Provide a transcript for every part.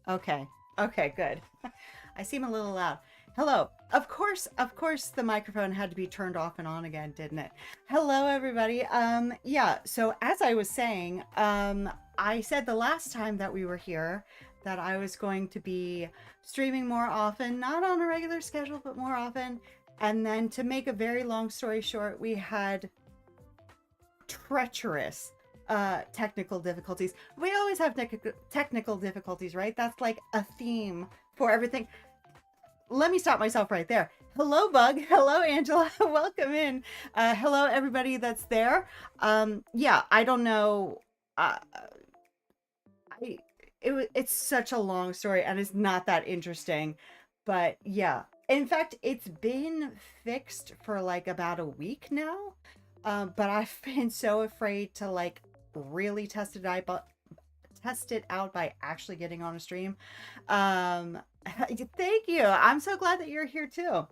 Okay. Okay, good. I seem a little loud. Hello. Of course the microphone had to be turned off and on again, didn't it? Hello everybody. Yeah, so as I was saying, I said the last time that we were here that I was going to be streaming more often, not on a regular schedule, but more often. And then to make a very long story short, we had treacherous technical difficulties. We always have technical difficulties, right? That's like a theme for everything. Let me stop myself right there. Hello, Bug. Hello, Angela. Welcome in. Hello, everybody that's there. Yeah, I don't know. I it's such a long story and it's not that interesting, but yeah. In fact, it's been fixed for like about a week now. But I've been so afraid to like really test it out by actually getting on a stream. Um, Thank you. I'm so glad that you're here too.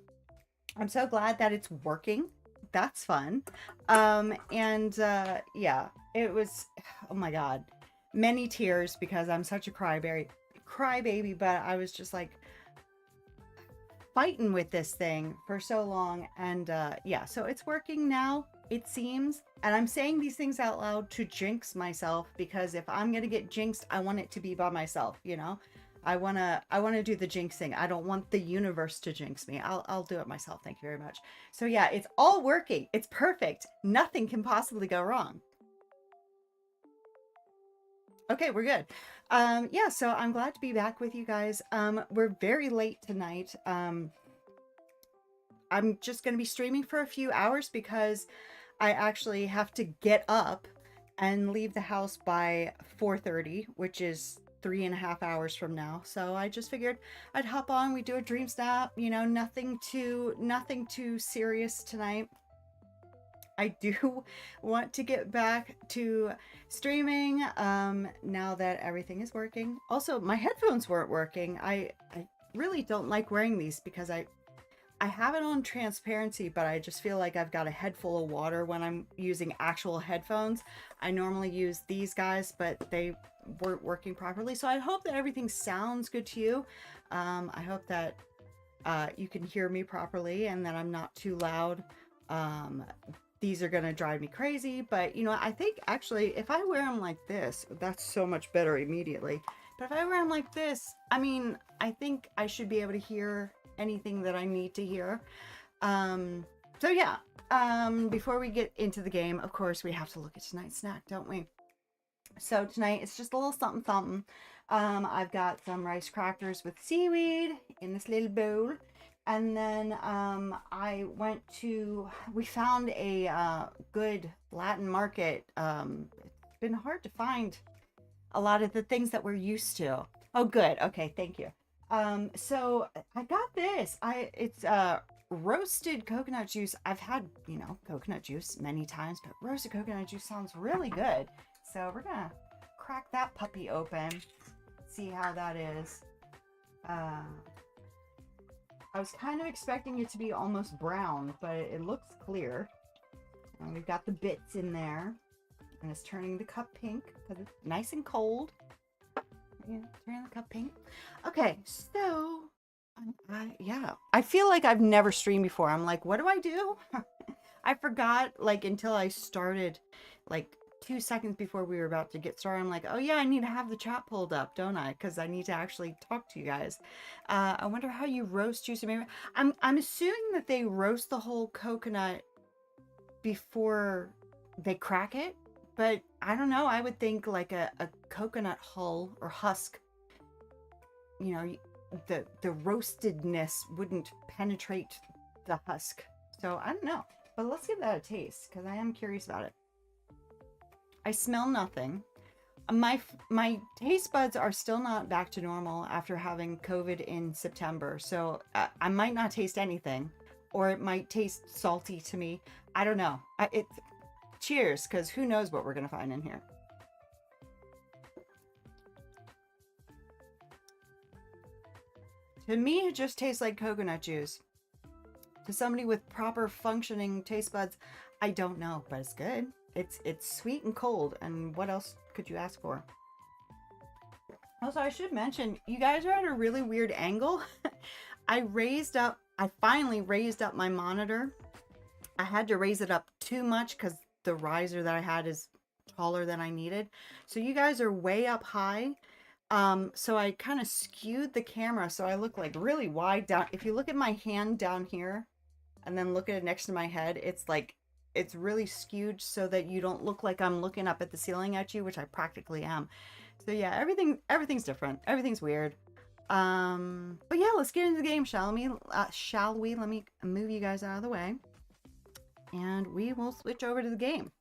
I'm so glad that it's working. That's fun. Yeah, it was, oh my God, many tears because I'm such a crybaby, but I was just like fighting with this thing for so long. And yeah, so it's working now, it seems. And I'm saying these things out loud to jinx myself because if I'm gonna get jinxed, I want it to be by myself, you know? I wanna do the jinxing. I don't want the universe to jinx me. I'll do it myself. Thank you very much. So yeah, it's all working. It's perfect. Nothing can possibly go wrong. Okay, we're good. Yeah, so I'm glad to be back with you guys. We're very late tonight. I'm just going to be streaming for a few hours because I actually have to get up and leave the house by 4:30, which is 3.5 hours from now. So I just figured I'd hop on. We do a dream snap. You know, nothing too serious tonight. I do want to get back to streaming now that everything is working. Also, my headphones weren't working. I really don't like wearing these because I have it on transparency, but I just feel like I've got a head full of water when I'm using actual headphones. I normally use these guys, but they weren't working properly. So I hope that everything sounds good to you. I hope that you can hear me properly and that I'm not too loud. These are going to drive me crazy, but you know, I think actually if I wear them like this, that's so much better immediately. But if I wear them like this, I mean, I think I should be able to hear anything that I need to hear. So yeah, before we get into the game, of course, we have to look at tonight's snack, don't we? So tonight it's just a little something something. I've got some rice crackers with seaweed in this little bowl. And then we found a good Latin market. It's been hard to find a lot of the things that we're used to. Oh, good. Okay, thank you. So I got this. It's roasted coconut juice. I've had, you know, coconut juice many times, but roasted coconut juice sounds really good. So we're gonna crack that puppy open, see how that is. I was kind of expecting it to be almost brown, but it looks clear. And we've got the bits in there. And it's turning the cup pink because it's nice and cold. Yeah, turning the cup pink. Okay, so yeah, I feel like I've never streamed before. I'm like, what do I do? I forgot like until I started, like 2 seconds before we were about to get started. I'm like, oh yeah, I need to have the chat pulled up, don't I? Because I need to actually talk to you guys. I wonder how you roast juice. Maybe I'm assuming that they roast the whole coconut before they crack it, but I don't know. I would think like a coconut hull or husk, you know, the roastedness wouldn't penetrate the husk. So I don't know, but let's give that a taste because I am curious about it. I smell nothing. My taste buds are still not back to normal after having COVID in September. So I might not taste anything, or it might taste salty to me. I don't know. Cheers, because who knows what we're gonna find in here. To me, it just tastes like coconut juice. To somebody with proper functioning taste buds, I don't know, but it's good. It's sweet and cold, and what else could you ask for? Also, I should mention, you guys are at a really weird angle. I finally raised up my monitor. I had to raise it up too much because the riser that I had is taller than I needed. So you guys are way up high. So I kind of skewed the camera so I look like really wide down. If you look at my hand down here and then look at it next to my head, it's like it's really skewed so that you don't look like I'm looking up at the ceiling at you, which I practically am. So yeah, everything's different. Everything's weird. But yeah, let's get into the game, shall we? Shall we? Let me move you guys out of the way, and we will switch over to the game.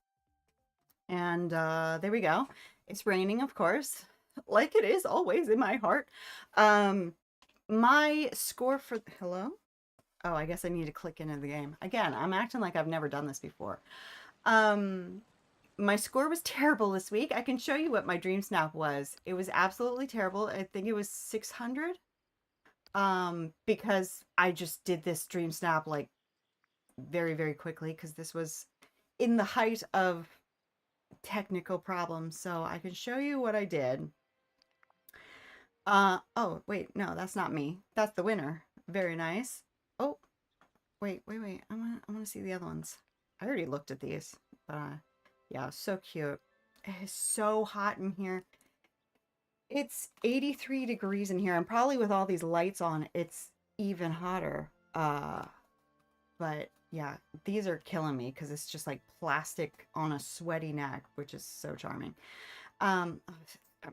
And there we go. It's raining, of course, like it is always in my heart. My score for hello. Oh, I guess I need to click into the game again. I'm acting like I've never done this before. My score was terrible this week. I can show you what my dream snap was. It was absolutely terrible. I think it was 600. Because I just did this dream snap like very, very quickly because this was in the height of technical problems. So I can show you what I did. Oh, wait, no, that's not me. That's the winner. Very nice. Oh, wait. I want to see the other ones. I already looked at these, but yeah, so cute. It is so hot in here. It's 83 degrees in here, and probably with all these lights on, it's even hotter. But yeah, these are killing me because it's just like plastic on a sweaty neck, which is so charming. I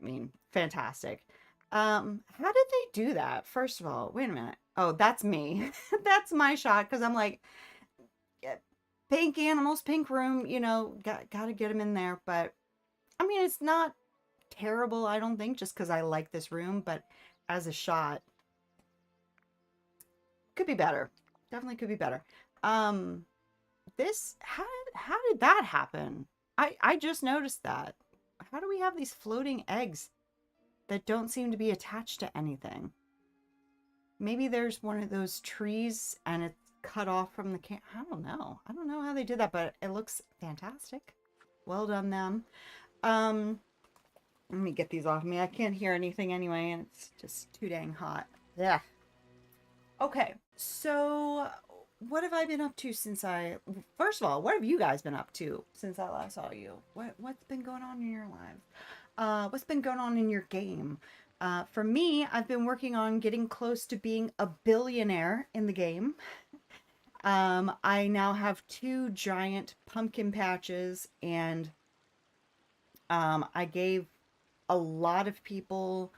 mean, fantastic. How did they do that? First of all, wait a minute. Oh, that's me. That's my shot because I'm like, yeah, pink animals, pink room, you know, gotta get them in there. But I mean, it's not terrible, I don't think, just because I like this room, but as a shot, could be better. Definitely could be better. This, how did that happen? I just noticed that. How do we have these floating eggs that don't seem to be attached to anything? Maybe there's one of those trees and it's cut off from the can. I don't know. I don't know how they did that, but it looks fantastic. Well done, them. Let me get these off me. I can't hear anything anyway, and it's just too dang hot. Yeah. Okay, so what have I been up to since first of all, what have you guys been up to since I last saw you? What's been going on in your lives? What's been going on in your game? For me, I've been working on getting close to being a billionaire in the game. I now have 2 giant pumpkin patches, and I gave a lot of people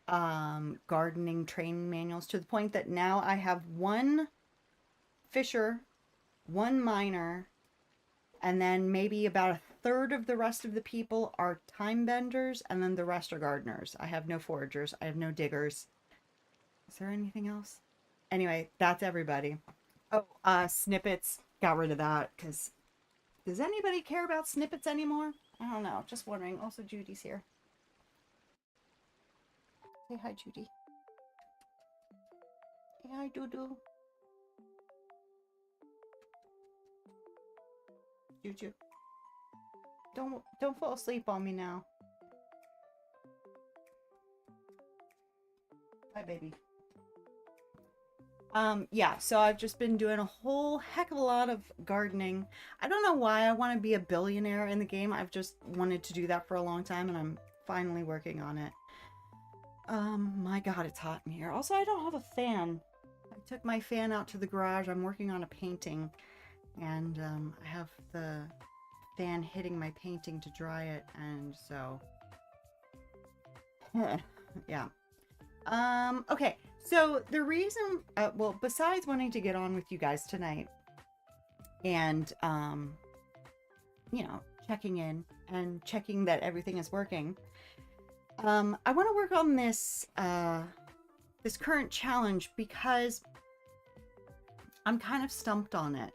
gardening training manuals to the point that now I have 1 fisher, 1 miner, and then maybe about a third of the rest of the people are time benders, and then the rest are gardeners. I have no foragers. I have no diggers. Is there anything else? Anyway, that's everybody. Oh, snippets. Got rid of that because does anybody care about snippets anymore? I don't know. Just wondering. Also, Judy's here. Say hi, Judy. Say hi, Doo-Doo. Juju. Don't fall asleep on me now. Hi, baby. Yeah, so I've just been doing a whole heck of a lot of gardening. I don't know why I want to be a billionaire in the game. I've just wanted to do that for a long time, and I'm finally working on it. My God, it's hot in here. Also, I don't have a fan. I took my fan out to the garage. I'm working on a painting, and I have the fan hitting my painting to dry it, and so yeah. Okay, so the reason, well, besides wanting to get on with you guys tonight and, you know, checking in and checking that everything is working, I want to work on this, this current challenge because I'm kind of stumped on it.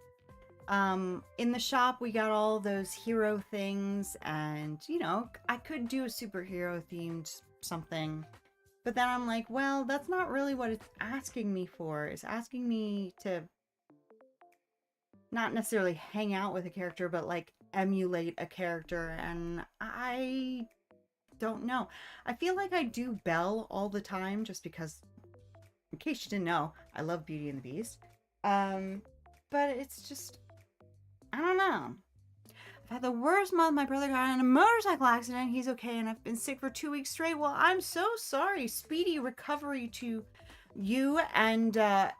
In the shop, we got all those hero things, and, you know, I could do a superhero themed something. But then I'm like, well, that's not really what it's asking me for. It's asking me to not necessarily hang out with a character, but like emulate a character. And I don't know. I feel like I do Belle all the time just because, in case you didn't know, I love Beauty and the Beast. Um, but it's just, I don't know. I've had the worst month. My brother got in a motorcycle accident. He's okay, and I've been sick for 2 weeks straight. Well, I'm so sorry. Speedy recovery to you and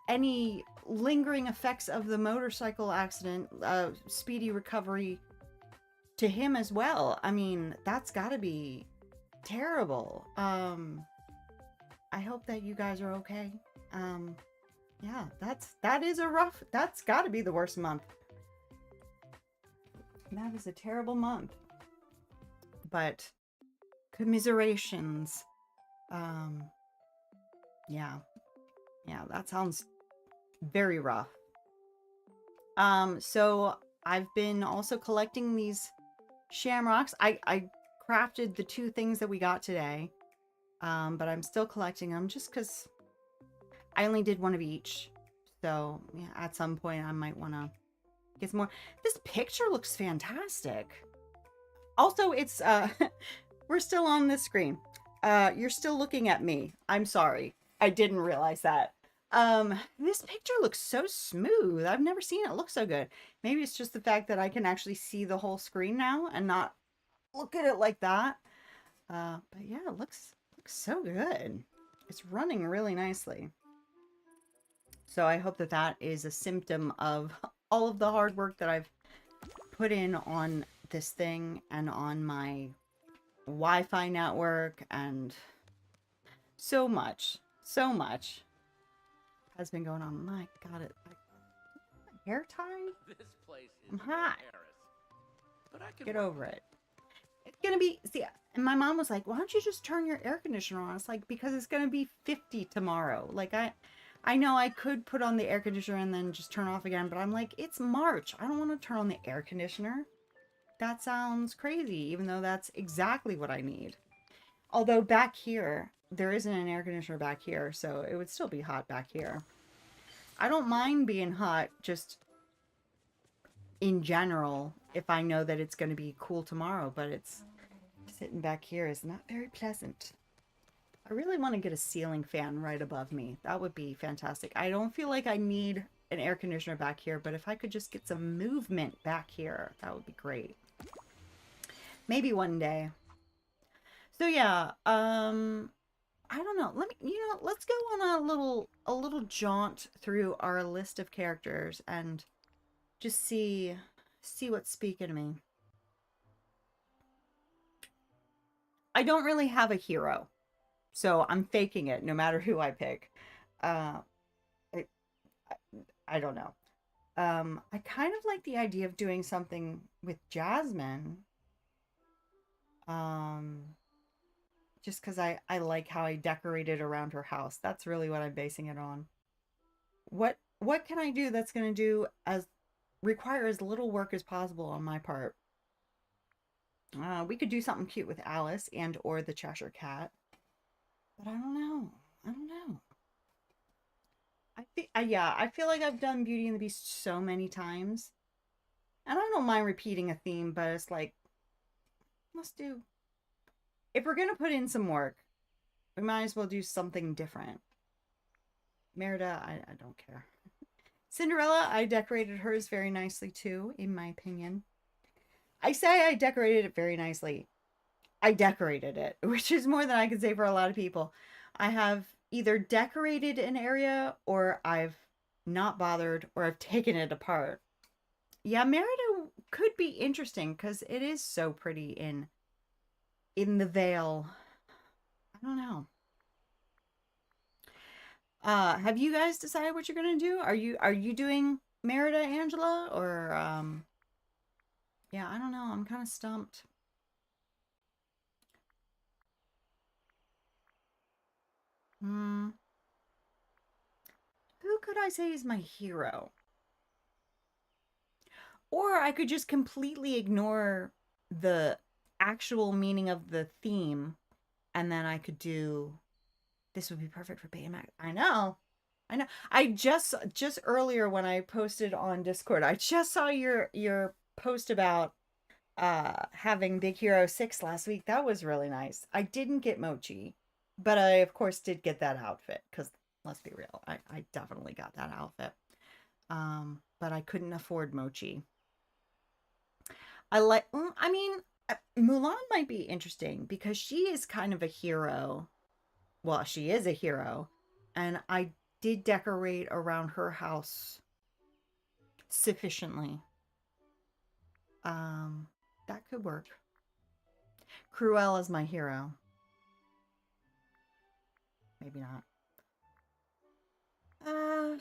any lingering effects of the motorcycle accident. Speedy recovery to him as well. I mean, that's got to be terrible. I hope that you guys are okay. Yeah, that is a rough. That's got to be the worst month. That is a terrible month. But commiserations. Yeah. Yeah, that sounds very rough. So I've been also collecting these shamrocks. I crafted the 2 things that we got today. But I'm still collecting them just because I only did 1 of each. So yeah, at some point I might want to get some more. This picture looks fantastic. Also, it's we're still on this screen. You're still looking at me. I'm sorry. I didn't realize that. This picture looks so smooth. I've never seen it look so good. Maybe it's just the fact that I can actually see the whole screen now and not look at it like that. But yeah, it looks so good. It's running really nicely. So I hope that that is a symptom of all of the hard work that I've put in on this thing and on my Wi-Fi network, and so much has been going on. My God, hair tie? This place is I'm hot. Paris, but I can Get over it. It's gonna be, see, and my mom was like, why don't you just turn your air conditioner on? It's like, because it's gonna be 50 tomorrow. Like, I know I could put on the air conditioner and then just turn off again, but I'm like, it's March. I don't want to turn on the air conditioner. That sounds crazy, even though that's exactly what I need. Although back here, there isn't an air conditioner back here, so it would still be hot back here. I don't mind being hot just in general if I know that it's going to be cool tomorrow, but it's sitting back here is not very pleasant. I really want to get a ceiling fan right above me. That would be fantastic. I don't feel like I need an air conditioner back here, but if I could just get some movement back here, that would be great. Maybe one day. So yeah, I don't know. Let's go on a little jaunt through our list of characters and just see what's speaking to me. I don't really have a hero, so I'm faking it no matter who I pick. I don't know. I kind of like the idea of doing something with Jasmine. Just because I like how I decorated around her house. That's really what I'm basing it on. What can I do that's going to do require as little work as possible on my part? We could do something cute with Alice and or the Cheshire Cat. But I don't know. I feel like I've done Beauty and the Beast so many times. And I don't mind repeating a theme, but it's like, let's do... If we're going to put in some work, we might as well do something different. Merida, I don't care. Cinderella, I decorated hers very nicely too, in my opinion. I say I decorated it very nicely. I decorated it, which is more than I can say for a lot of people. I have either decorated an area or I've not bothered or I've taken it apart. Yeah, Merida could be interesting because it is so pretty in the Vale. I don't know. Have you guys decided what you're gonna do? Are you doing Merida, Angela, or yeah, I don't know. I'm kind of stumped. Who could I say is my hero? Or I could just completely ignore the actual meaning of the theme, and then I could do, this would be perfect for Baymax. I know. I just earlier when I posted on Discord, I just saw your post about having Big Hero 6 last week. That was really nice. I didn't get Mochi, but I of course did get that outfit because let's be real, I definitely got that outfit. But I couldn't afford Mochi. I mean, Mulan might be interesting because she is kind of a hero. Well, she is a hero, and I did decorate around her house sufficiently. Um, that could work. Cruella's my hero. Maybe not. Uh,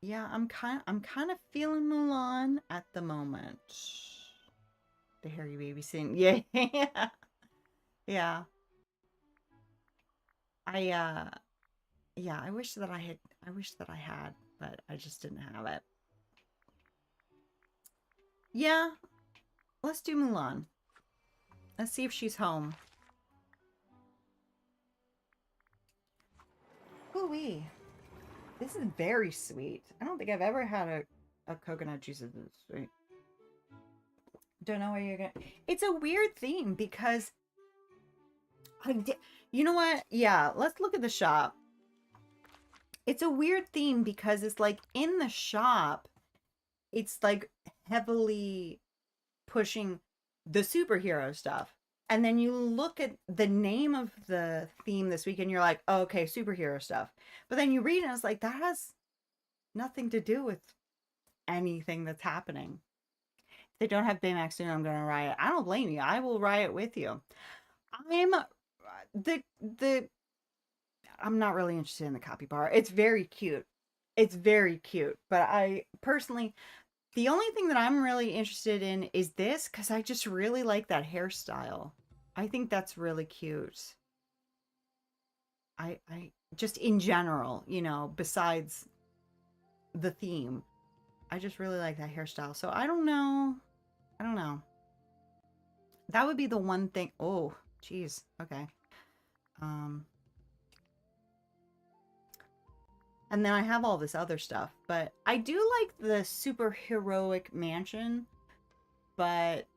yeah, I'm kind of feeling Mulan at the moment. The hairy baby scene. Yeah. Yeah. I yeah, I wish that I had, but I just didn't have it. Yeah, let's do Mulan. Let's see if she's home. Ooh-wee. This is very sweet. I don't think I've ever had a coconut juice that's this sweet. Don't know where you're gonna. It's a weird theme because you know what? Yeah, let's look at the shop. It's a weird theme because it's like in the shop, it's like heavily pushing the superhero stuff. And then you look at the name of the theme this week and you're like, oh, okay, superhero stuff. But then you read it and it's like, that has nothing to do with anything that's happening. If they don't have Baymax soon, I'm going to riot. I don't blame you. I will riot with you. I'm the I'm not really interested in the copy bar. It's very cute. It's very cute. But I personally, the only thing that I'm really interested in is this because I just really like that hairstyle. I think that's really cute. I just in general, you know, besides the theme, I just really like that hairstyle. So I don't know. I don't know. That would be the one thing. Oh, geez. Okay. Um, and then I have all this other stuff, but I do like the super heroic mansion, but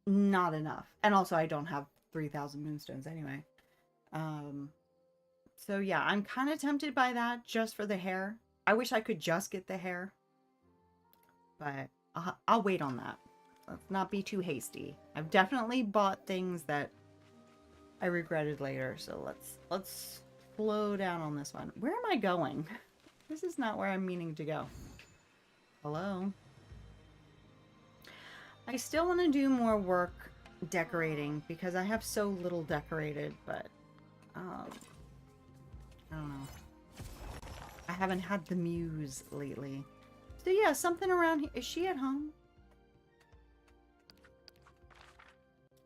not enough. And also I don't have 3,000 moonstones anyway. Um, so yeah, I'm kind of tempted by that just for the hair. I wish I could just get the hair, but I'll wait on that. Let's not be too hasty. I've definitely bought things that I regretted later, so let's slow down on this one. Where am I going? This is not where I'm meaning to go. Hello? I still want to do more work decorating because I have so little decorated, but I don't know. I haven't had the muse lately. So yeah, something around here. Is she at home?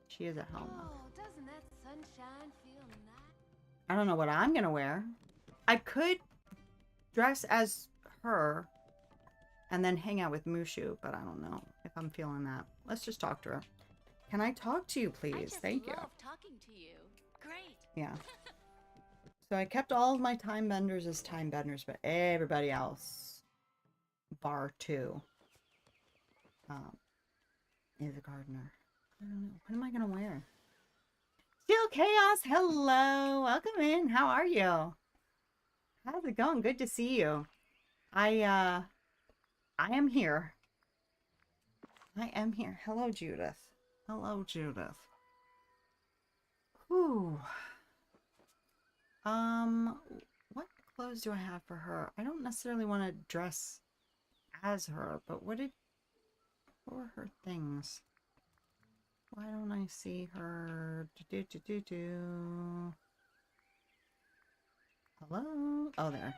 She is at home. Oh, doesn't that sunshine feel nice? I don't know what I'm gonna wear. I could dress as her and then hang out with Mushu, but I don't know if I'm feeling that. Let's just talk to her. Can I talk to you, please? Thank you. Talking to you. Great. Yeah. So I kept all of my time benders as time benders, but everybody else, bar 2, is a gardener. I don't know. What am I gonna wear? Still Chaos, hello. Welcome in. How are you? How's it going? Good to see you. I am here. I am here. Hello, Judith. Hello, Judith. Whew. What clothes do I have for her? I don't necessarily want to dress as her, but what were her things? Why don't I see her? Hello? Oh, there.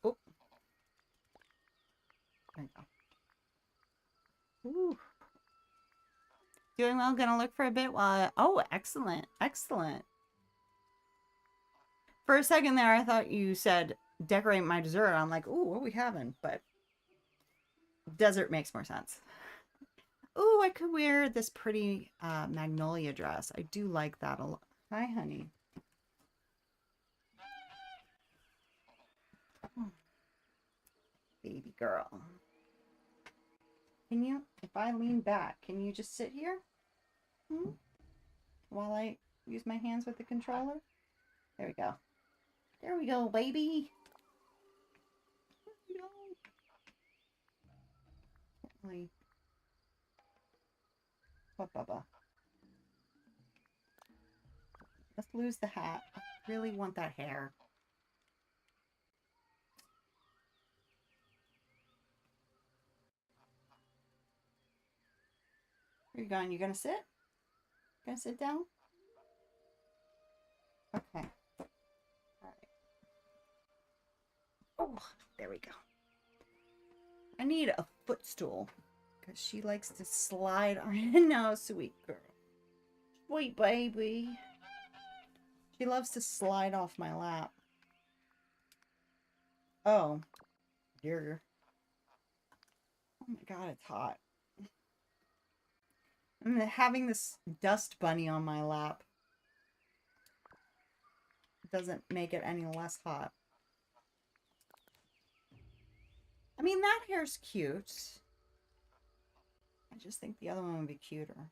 Oh. There you go. Ooh. Doing well. Gonna look for a bit while oh, excellent. Excellent. For a second there, I thought you said decorate my dessert. I'm like, ooh, what are we having? But desert makes more sense. Ooh, I could wear this pretty magnolia dress. I do like that a lot. Hi, honey. Baby girl. Can you, if I lean back, can you just sit here? Hmm? While I use my hands with the controller? There we go. There we go, baby. There we go. Really. What, Bubba? Let's lose the hat. I really want that hair. Where you going? You gonna sit? Gonna sit down? Okay. Alright. Oh, there we go. I need a footstool. Because she likes to slide on. No, sweet girl. Sweet baby. She loves to slide off my lap. Oh. Dear. Oh my god, it's hot. I'm having this dust bunny on my lap. Doesn't make it any less hot. I mean, that hair's cute. I just think the other one would be cuter.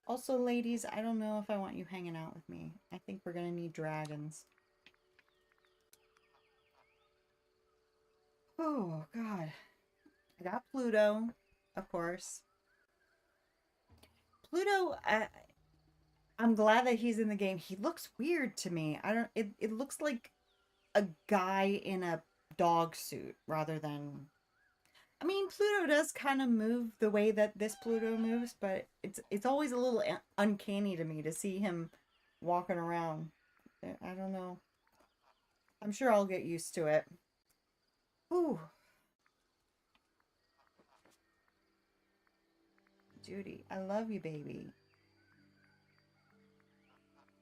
Also, ladies, I don't know if I want you hanging out with me. I think we're gonna need dragons. Oh, God. I got Pluto, of course. Pluto, I'm glad that he's in the game. He looks weird to me. It looks like a guy in a dog suit rather than... I mean, Pluto does kind of move the way that this Pluto moves, but it's always a little uncanny to me to see him walking around. I don't know. I'm sure I'll get used to it. Ooh. Judy, I love you, baby.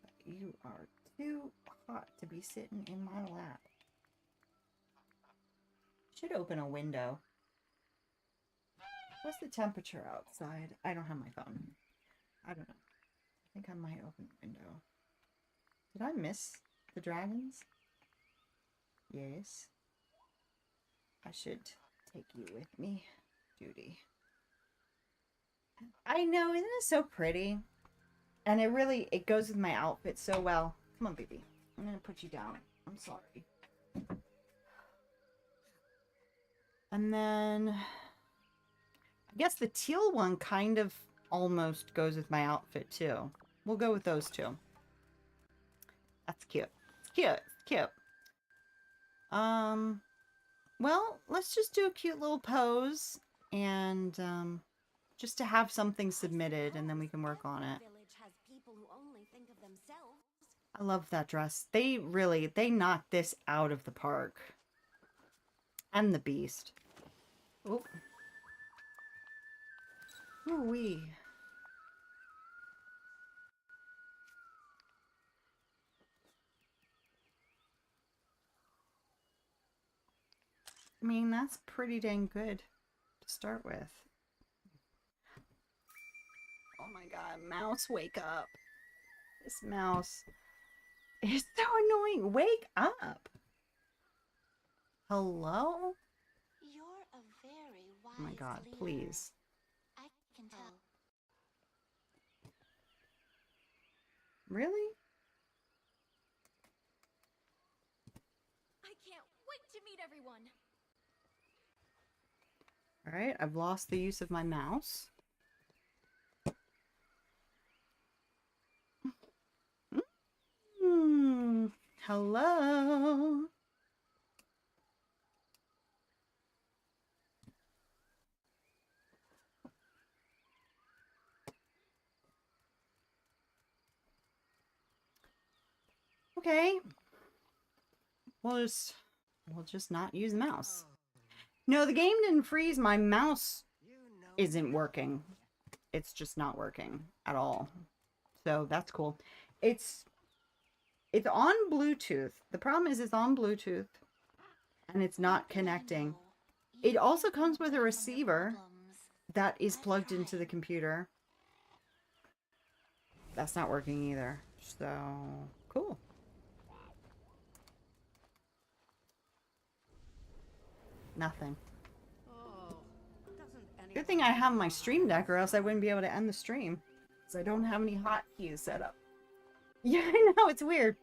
But you are too hot to be sitting in my lap. Should open a window. What's the temperature outside? I don't have my phone. I don't know. I think I might open the window. Did I miss the dragons? Yes. I should take you with me, Judy. I know, isn't it so pretty? And it goes with my outfit so well. Come on, baby. I'm gonna put you down. I'm sorry. And then... I guess the teal one kind of almost goes with my outfit, too. We'll go with those two. That's cute. It's cute. It's cute. Well, let's just do a cute little pose. And, just to have something submitted, and then we can work on it. I love that dress. They knocked this out of the park. And the beast. Oh. Ooh-wee. I mean, that's pretty dang good to start with. Oh my god, mouse, wake up. This mouse is so annoying. Wake up. Hello? You're a very wise Oh my god, leader. please. I can tell. Really? I can't wait to meet everyone. Alright, I've lost the use of my mouse. Hello? Okay. We'll just not use the mouse. No, the game didn't freeze. My mouse isn't working. It's just not working at all. So that's cool. It's on Bluetooth. The problem is it's on Bluetooth and it's not connecting. It also comes with a receiver that is plugged into the computer. That's not working either. So, cool. Nothing. Good thing I have my stream deck, or else I wouldn't be able to end the stream. Because I don't have any hotkeys set up. Yeah, I know, it's weird.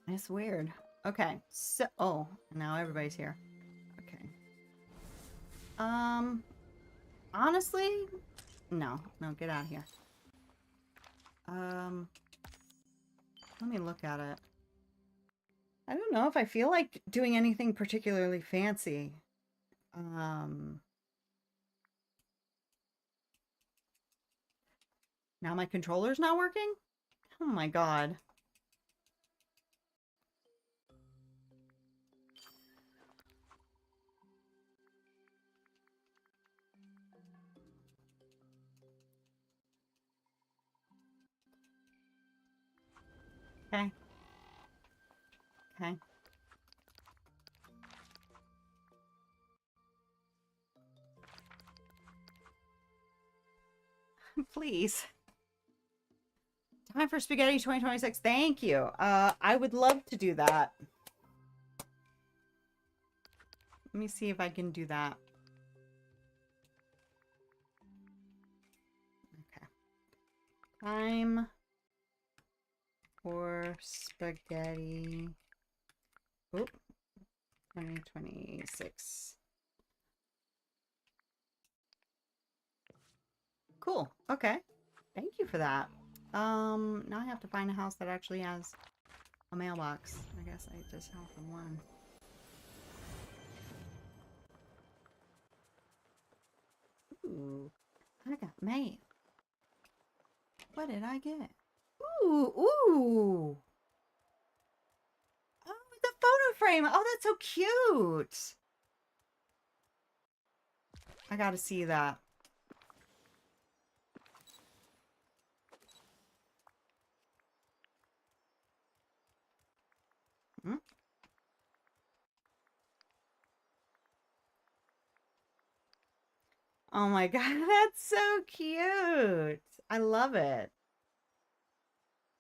It's weird. Okay, so... Oh, now everybody's here. Okay. Honestly... No, get out of here. Let me look at it. I don't know if I feel like doing anything particularly fancy. Now my controller's not working? Oh my god. Okay. Okay. Please. Time for Spaghetti 2026. Thank you. I would love to do that. Let me see if I can do that. Okay. Time for Spaghetti. Oop. 2026. Cool. Okay. Thank you for that. Now I have to find a house that actually has a mailbox. I guess I just have the one. Ooh, I got mail. What did I get? Ooh, ooh. Oh, the photo frame. Oh, that's so cute. I gotta see that. Hmm? Oh my god, that's so cute. I love it.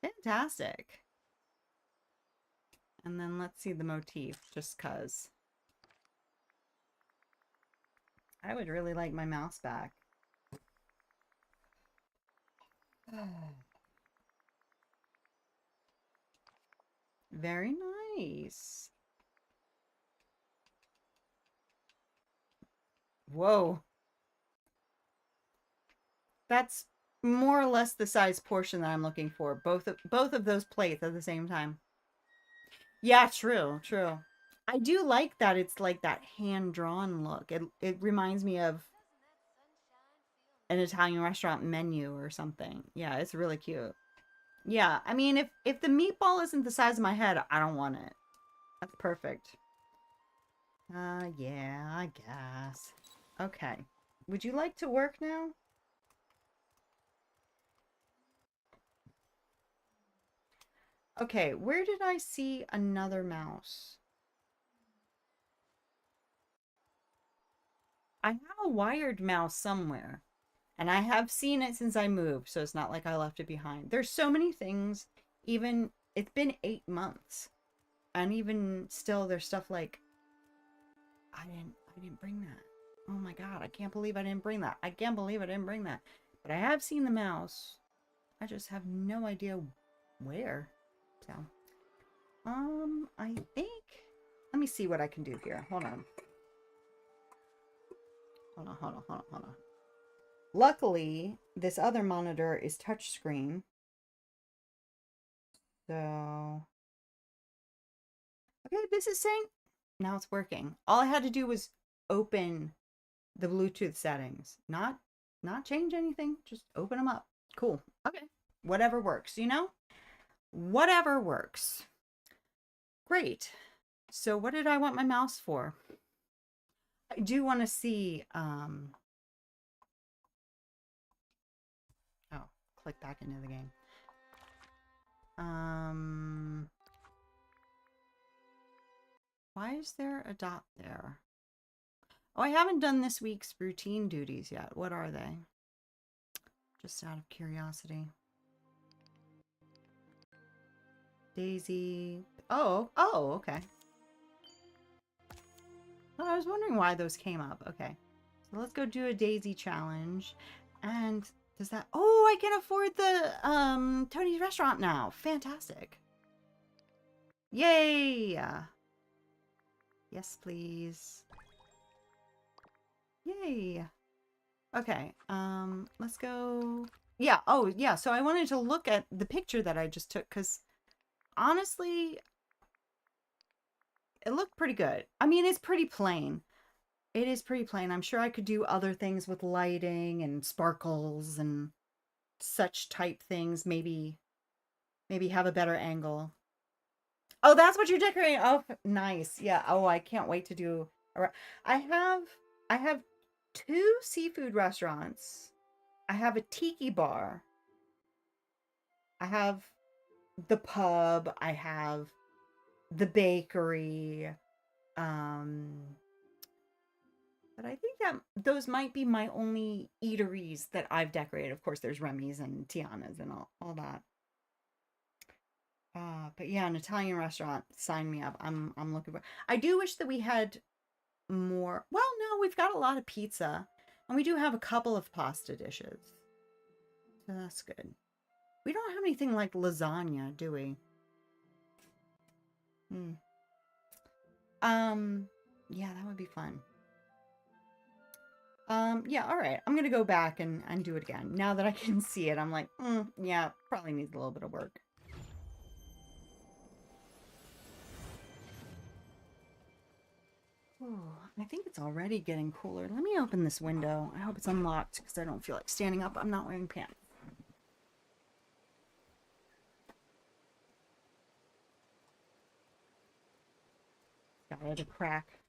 Fantastic. And then let's see the motif, just cuz. I would really like my mouse back. Very nice. Whoa. That's more or less the size portion that I'm looking for. Both of those plates at the same time. Yeah, true, true. I do like that it's like that hand-drawn look. It reminds me of an Italian restaurant menu or something. Yeah, it's really cute. Yeah, I mean, if the meatball isn't the size of my head, I don't want it. That's perfect. Yeah, I guess. Okay. Would you like to work now? Okay, where did I see another mouse? I have a wired mouse somewhere. And I have seen it since I moved, so it's not like I left it behind. There's so many things. Even, it's been 8 months. And even still, there's stuff like, I didn't bring that. Oh my god, I can't believe I didn't bring that. I can't believe I didn't bring that. But I have seen the mouse. I just have no idea where. So, I think, let me see what I can do here. Hold on. Hold on. Luckily, this other monitor is touchscreen. So, okay, this is saying, now it's working. All I had to do was open the Bluetooth settings. Not change anything, just open them up. Cool. Okay. Whatever works, you know? Whatever works. Great. So what did I want my mouse for? I do want to see, oh, click back into the game. Why is there a dot there? Oh, I haven't done this week's routine duties yet. What are they? Just out of curiosity. Daisy. Oh, okay. Well, I was wondering why those came up. Okay. So let's go do a daisy challenge. And does that... Oh, I can afford the Tony's restaurant now. Fantastic. Yay! Yes, please. Yay. Okay, let's go. Yeah, oh, yeah, so I wanted to look at the picture that I just took because honestly, it looked pretty good. I mean, it's pretty plain. It is pretty plain. I'm sure I could do other things with lighting and sparkles and such type things. Maybe have a better angle. Oh, that's what you're decorating. Oh, nice. Yeah. Oh, I can't wait to do. I have two seafood restaurants. I have a tiki bar. I have the pub. I have the bakery. But I think that those might be my only eateries that I've decorated. Of course, there's Remy's and Tiana's and all that. But yeah, an Italian restaurant, sign me up. I'm looking for. I do wish that we had more. Well, no, we've got a lot of pizza, and we do have a couple of pasta dishes, so that's good. We don't have anything like lasagna, do we? Yeah, that would be fun. Yeah, all right. I'm gonna go back and do it again. Now that I can see it, I'm like, yeah, probably needs a little bit of work. Oh, I think it's already getting cooler. Let me open this window. I hope it's unlocked because I don't feel like standing up. I'm not wearing pants. Got it a crack.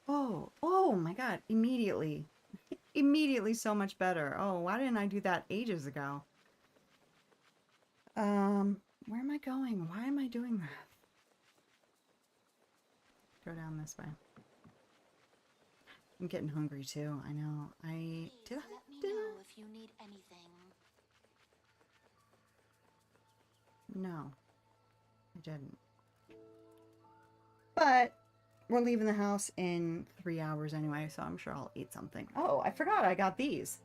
Oh my God, immediately. Immediately so much better. Oh, why didn't I do that ages ago? Where am I going? Why am I doing that? Go down this way. I'm getting hungry too. I know. Did I Let me dinner? know if you need anything. No, I didn't. But we're leaving the house in 3 hours anyway, so I'm sure I'll eat something. Oh, I forgot I got these.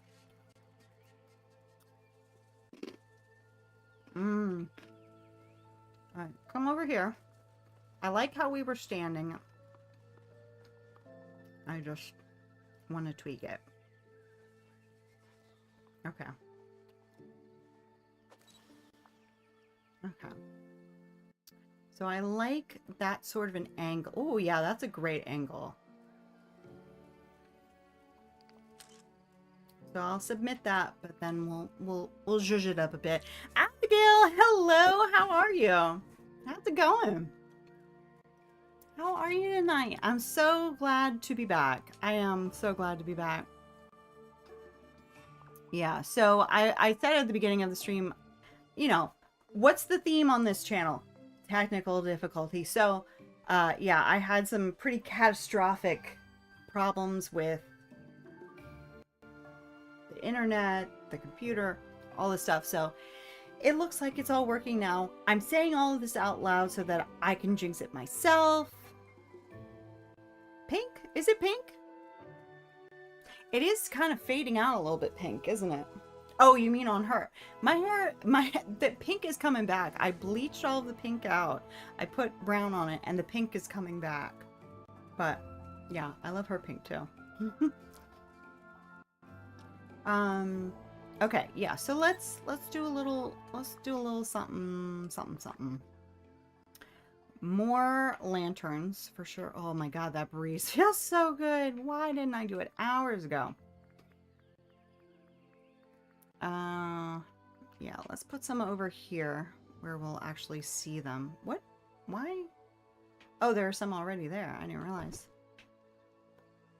All right, come over here. I like how we were standing. I just want to tweak it. Okay. Okay. So I like that sort of an angle. Oh yeah, that's a great angle. So I'll submit that, but then we'll zhuzh it up a bit. Abigail, hello. How are you? How's it going? How are you tonight? I'm so glad to be back. I am so glad to be back. Yeah, so I said at the beginning of the stream, you know, what's the theme on this channel? Technical difficulty. So, yeah, I had some pretty catastrophic problems with the internet, the computer, all this stuff. So it looks like it's all working now. I'm saying all of this out loud so that I can jinx it myself. Pink? Is it pink? It is kind of fading out a little bit pink, isn't it? Oh, you mean on her? My hair, the pink is coming back. I bleached all of the pink out. I put brown on it and the pink is coming back. But yeah, I love her pink too. Okay, yeah. So let's do a little something. More lanterns for sure. Oh my God, that breeze feels so good. Why didn't I do it hours ago? Yeah, let's put some over here where we'll actually see them. What? Why? Oh, there are some already there. I didn't realize.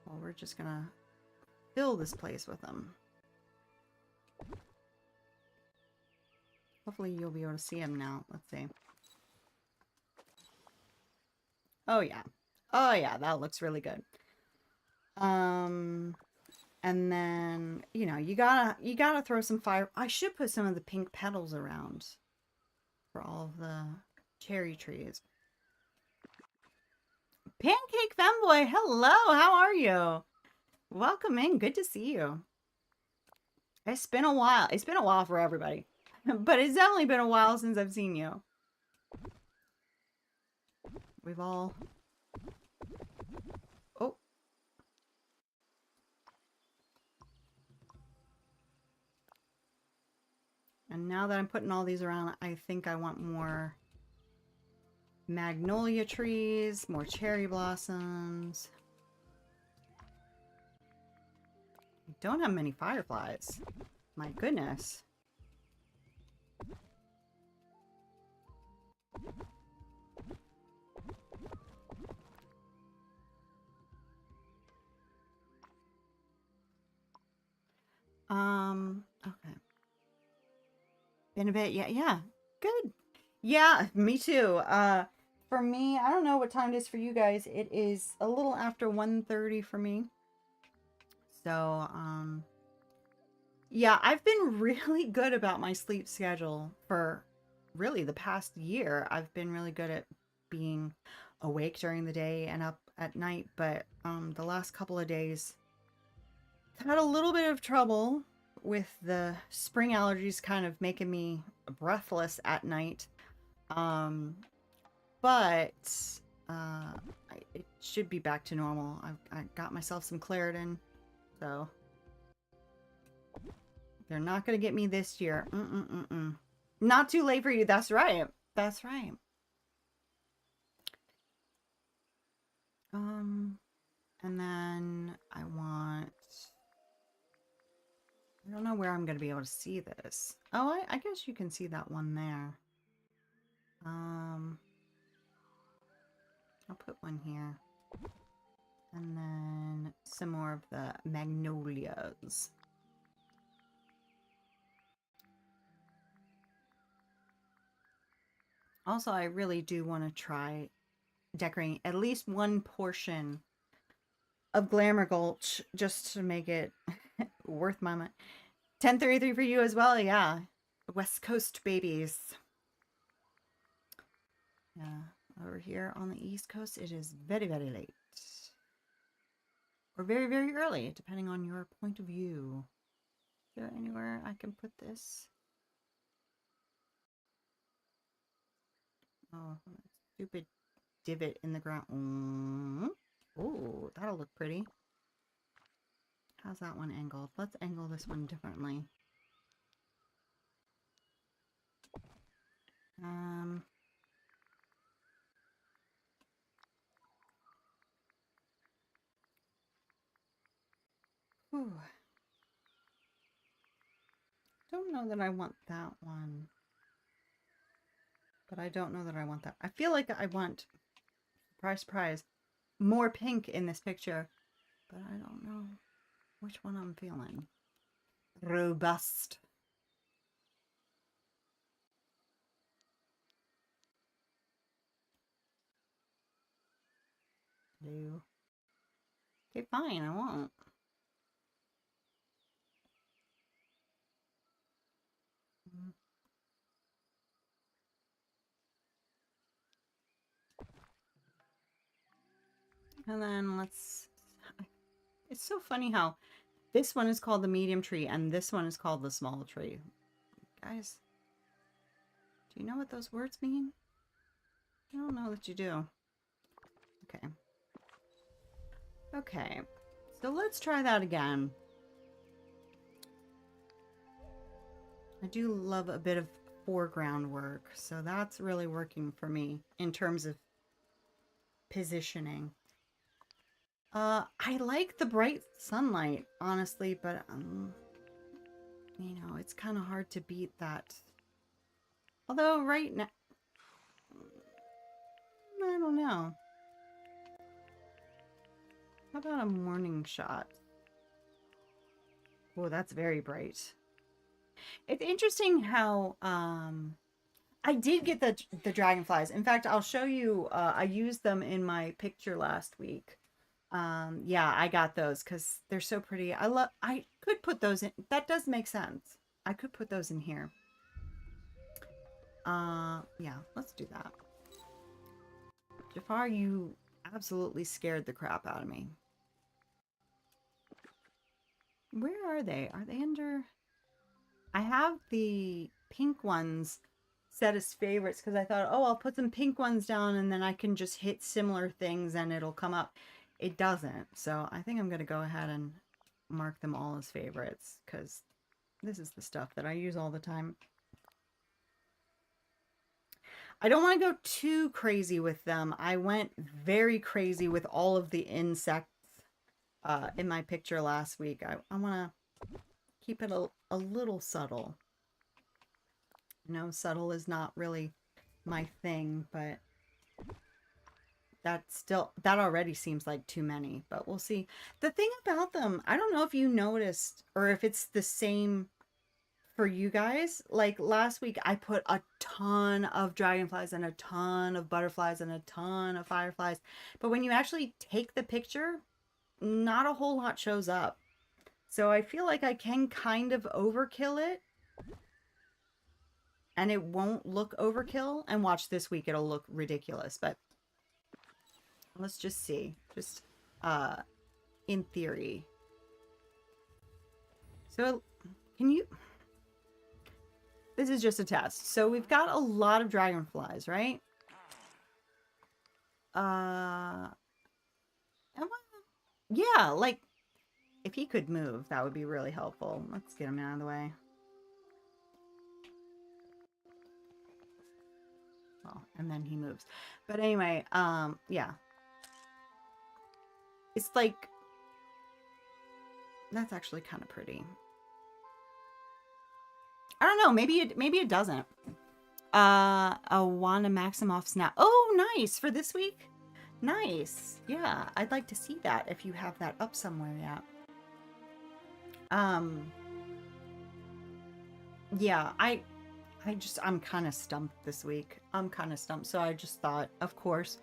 Well, we're just gonna fill this place with them. Hopefully you'll be able to see them now. Let's see. Oh yeah. Oh yeah, that looks really good. And then, you know, you gotta throw some fire. I should put some of the pink petals around for all of the cherry trees. Pancake Femboy, hello, how are you? Welcome in, good to see you. It's been a while. It's been a while for everybody. But it's definitely been a while since I've seen you. We've all... Oh. And now that I'm putting all these around, I think I want more magnolia trees, more cherry blossoms. I don't have many fireflies. My goodness. Okay. Been a bit, yeah. Good. Yeah, me too. For me, I don't know what time it is for you guys. It is a little after 1:30 for me. So, yeah, I've been really good about my sleep schedule for really the past year. I've been really good at being awake during the day and up at night, but the last couple of days I've had a little bit of trouble with the spring allergies kind of making me breathless at night. Um, but it should be back to normal. I got myself some Claritin, so they're not going to get me this year. Not too late for you. That's right. That's right. And then I don't know where I'm going to be able to see this. Oh, I guess you can see that one there. I'll put one here. And then some more of the magnolias. Also, I really do want to try decorating at least one portion of Glamour Gulch just to make it worth my money. 10:33 for you as well, yeah. West Coast babies. Yeah, over here on the East Coast, it is very, very late. Or very, very early, depending on your point of view. Is there anywhere I can put this? Oh, stupid divot in the ground. Oh, that'll look pretty. How's that one angled? Let's angle this one differently. Whew. Don't know that I want that one. But I don't know that I want that. I feel like I want, surprise, surprise, more pink in this picture. But I don't know which one I'm feeling. Robust. Blue. Okay, fine, I won't. And then it's so funny how this one is called the medium tree and this one is called the small tree. Guys, do you know what those words mean? I don't know that you do. Okay. Okay, so let's try that again. I do love a bit of foreground work, so that's really working for me in terms of positioning. I like the bright sunlight, honestly, but you know, it's kind of hard to beat that. Although right now, I don't know. How about a morning shot? Oh, that's very bright. It's interesting how I did get the dragonflies. In fact, I'll show you. I used them in my picture last week. Yeah, I got those because they're so pretty. I could put those in. That does make sense. I could put those in here. Yeah, let's do that. Jafar, you absolutely scared the crap out of me. Where are they? Are they under... I have the pink ones set as favorites because I thought, oh, I'll put some pink ones down and then I can just hit similar things and it'll come up. It doesn't. So I think I'm going to go ahead and mark them all as favorites because this is the stuff that I use all the time. I don't want to go too crazy with them. I went very crazy with all of the insects in my picture last week. I want to keep it a little subtle. No, subtle is not really my thing, but that already seems like too many, but we'll see. The thing about them, I don't know if you noticed or if it's the same for you guys. Like last week, I put a ton of dragonflies and a ton of butterflies and a ton of fireflies, but when you actually take the picture, not a whole lot shows up. So I feel like I can kind of overkill it and it won't look overkill. And watch this week, it'll look ridiculous, but let's just see. Just in theory. So can you... This is just a test. So we've got a lot of dragonflies, right? Yeah, like if he could move, that would be really helpful. Let's get him out of the way. Well, and then he moves. But anyway, yeah. It's like, that's actually kind of pretty. I don't know, maybe it doesn't. A Wanda Maximoff snap. Oh, nice, for this week. Nice. Yeah, I'd like to see that if you have that up somewhere yet. Yeah, I'm kind of stumped this week. I'm kind of stumped. So I just thought, of course,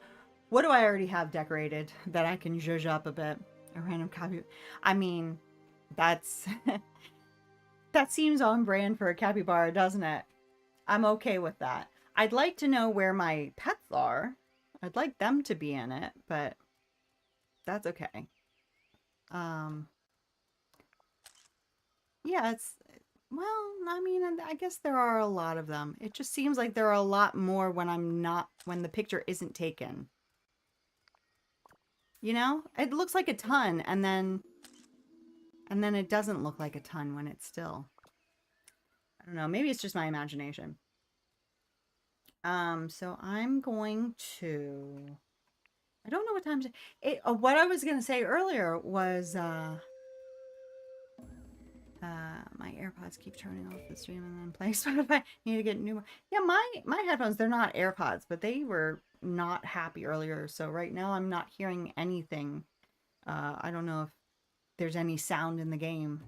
what do I already have decorated that I can zhuzh up a bit? A random copy. I mean, that's that seems on brand for a capybara, doesn't it? I'm okay with that. I'd like to know where my pets are. I'd like them to be in it, but that's okay. Yeah, it's, well, I mean, I guess there are a lot of them. It just seems like there are a lot more when the picture isn't taken. You know? It looks like a ton, and then it doesn't look like a ton when it's still. I don't know, maybe it's just my imagination. So I'm going to... I don't know what time what I was going to say earlier was, my AirPods keep turning off the stream and then play Spotify. Need to get new. Yeah, my headphones, they're not AirPods, but they were not happy earlier. So right now I'm not hearing anything. I don't know if there's any sound in the game.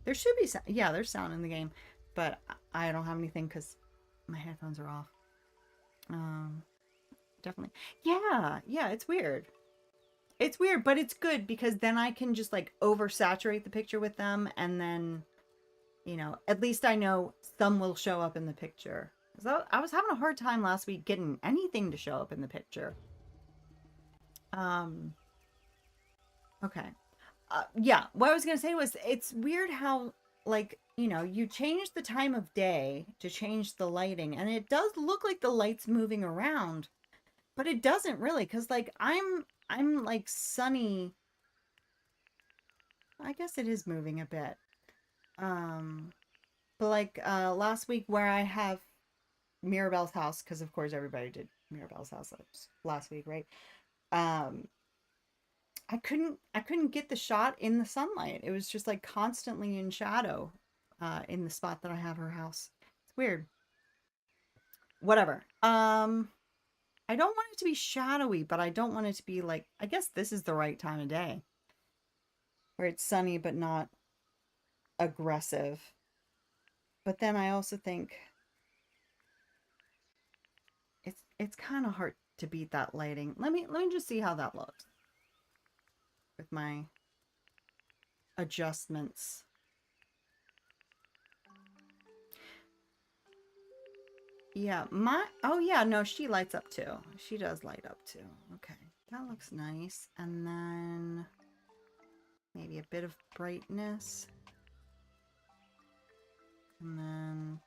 There should be sound. Yeah, there's sound in the game, but I don't have anything because my headphones are off. Definitely. Yeah, it's weird. It's weird, but it's good because then I can just like oversaturate the picture with them and then, you know, at least I know some will show up in the picture. So I was having a hard time last week getting anything to show up in the picture. Okay. Yeah, what I was going to say was it's weird how, like, you know, you change the time of day to change the lighting and it does look like the light's moving around, but it doesn't really because like I'm like sunny. I guess it is moving a bit. But like last week where I have Mirabelle's house, because of course everybody did Mirabelle's house last week, right? I couldn't get the shot in the sunlight. It was just like constantly in shadow in the spot that I have her house. It's weird. Whatever. I don't want it to be shadowy, but I don't want it to be like, I guess this is the right time of day. Where it's sunny, but not aggressive. But then I also think it's kind of hard to beat that lighting. Let me just see how that looks. With my adjustments. Yeah, oh yeah, no, she lights up too. She does light up too. Okay, that looks nice. And then maybe a bit of brightness. And then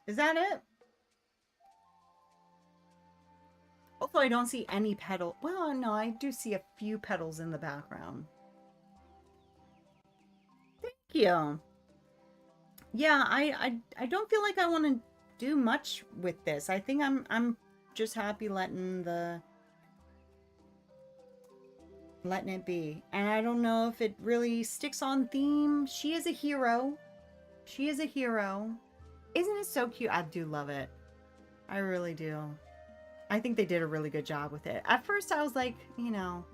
is that it? Also, I don't see any petal. Well, no, I do see a few petals in the background. Thank you. Yeah, I don't feel like I want to do much with this. I think I'm just happy letting it be. And I don't know if it really sticks on theme. She is a hero. She is a hero. Isn't it so cute? I do love it. I really do. I think they did a really good job with it. At first I was like, you know,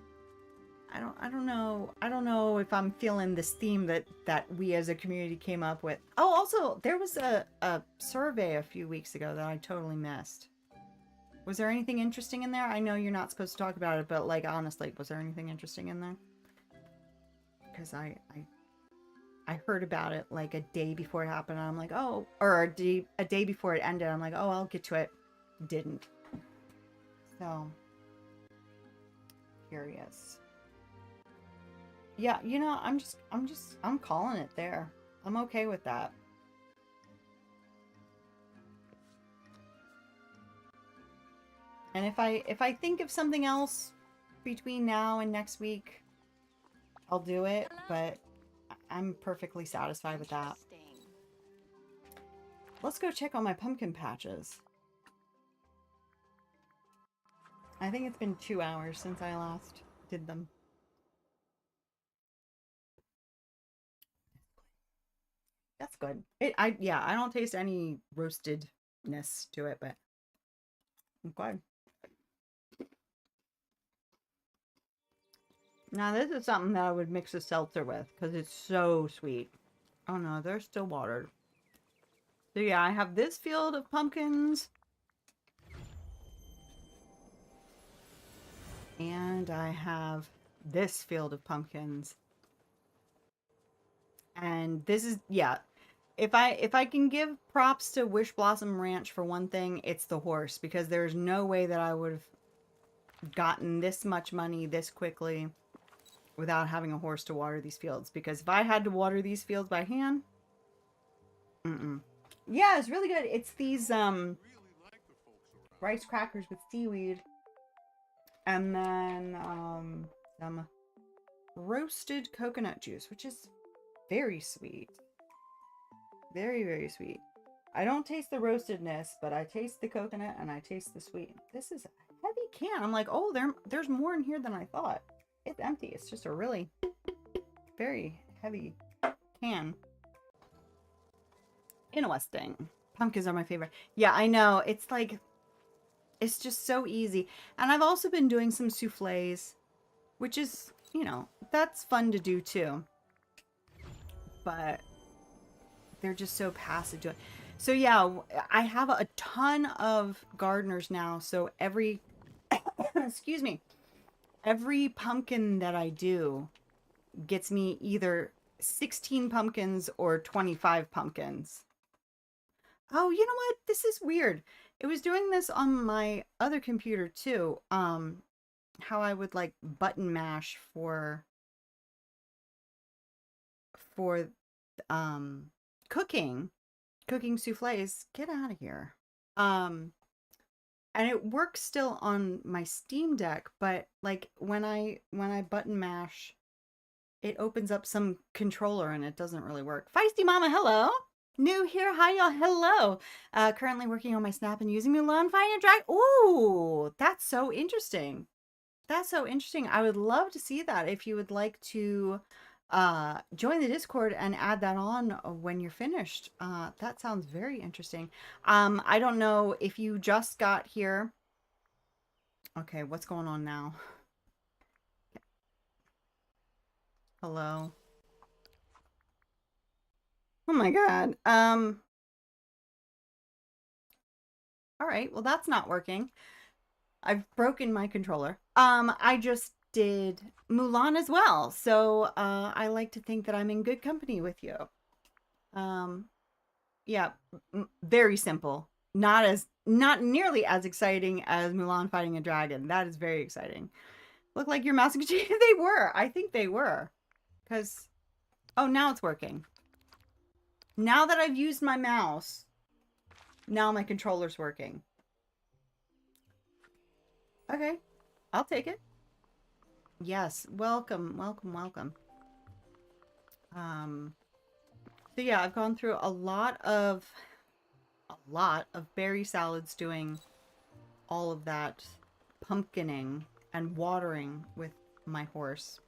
I don't know if I'm feeling this theme that we as a community came up with. Oh, also, there was a survey a few weeks ago that I totally missed. Was there anything interesting in there? I know you're not supposed to talk about it, but like honestly, was there anything interesting in there? Because I heard about it like a day before it happened, and I'm like, oh, or a day before it ended. I'm like, oh, I'll get to it. Didn't. So curious. Yeah, you know, I'm calling it there. I'm okay with that. And if I think of something else between now and next week, I'll do it, but I'm perfectly satisfied with that. Let's go check on my pumpkin patches. I think it's been 2 hours since I last did them. That's good. Yeah, I don't taste any roastedness to it, but I'm glad. Now this is something that I would mix a seltzer with because it's so sweet. Oh no, they're still watered. So yeah, I have this field of pumpkins. And I have this field of pumpkins. And this is, yeah. If I can give props to Wish Blossom Ranch for one thing, it's the horse. Because there's no way that I would have gotten this much money this quickly without having a horse to water these fields. Because if I had to water these fields by hand, yeah, it's really good. It's these rice crackers with seaweed, and then some roasted coconut juice, which is very sweet. Very, very sweet. I don't taste the roastedness, but I taste the coconut and I taste the sweet. This is a heavy can. I'm like, oh, there's more in here than I thought. It's empty. It's just a really very heavy can. Interesting. Pumpkins are my favorite. Yeah, I know. It's like, it's just so easy. And I've also been doing some souffles, which is, you know, that's fun to do too. But they're just so passive to it. So yeah, I have a ton of gardeners now. So every, excuse me, every pumpkin that I do gets me either 16 pumpkins or 25 pumpkins. Oh, you know what? This is weird. It was doing this on my other computer too. How I would like button mash for cooking souffles. Get out of here. And it works still on my Steam Deck, but like when I button mash, it opens up some controller and it doesn't really work. Feisty Mama, hello. New here, hi y'all, hello. Currently working on my snap and using Mulan Fire Drag. Ooh, that's so interesting. That's so interesting. I would love to see that if you would like to join the Discord and add that on when you're finished. That sounds very interesting. I don't know if you just got here. Okay, what's going on now? Hello. Oh my god. All right, well that's not working. I've broken my controller. I just did Mulan as well. So, I like to think that I'm in good company with you. Um, yeah, very simple. Not nearly as exciting as Mulan fighting a dragon. That is very exciting. Look like your mouse and they were. I think they were. Cuz oh, now it's working. Now that I've used my mouse, now my controller's working. Okay. I'll take it. Yes, welcome, welcome, welcome. Um so yeah, I've gone through a lot of berry salads doing all of that pumpkining and watering with my horse.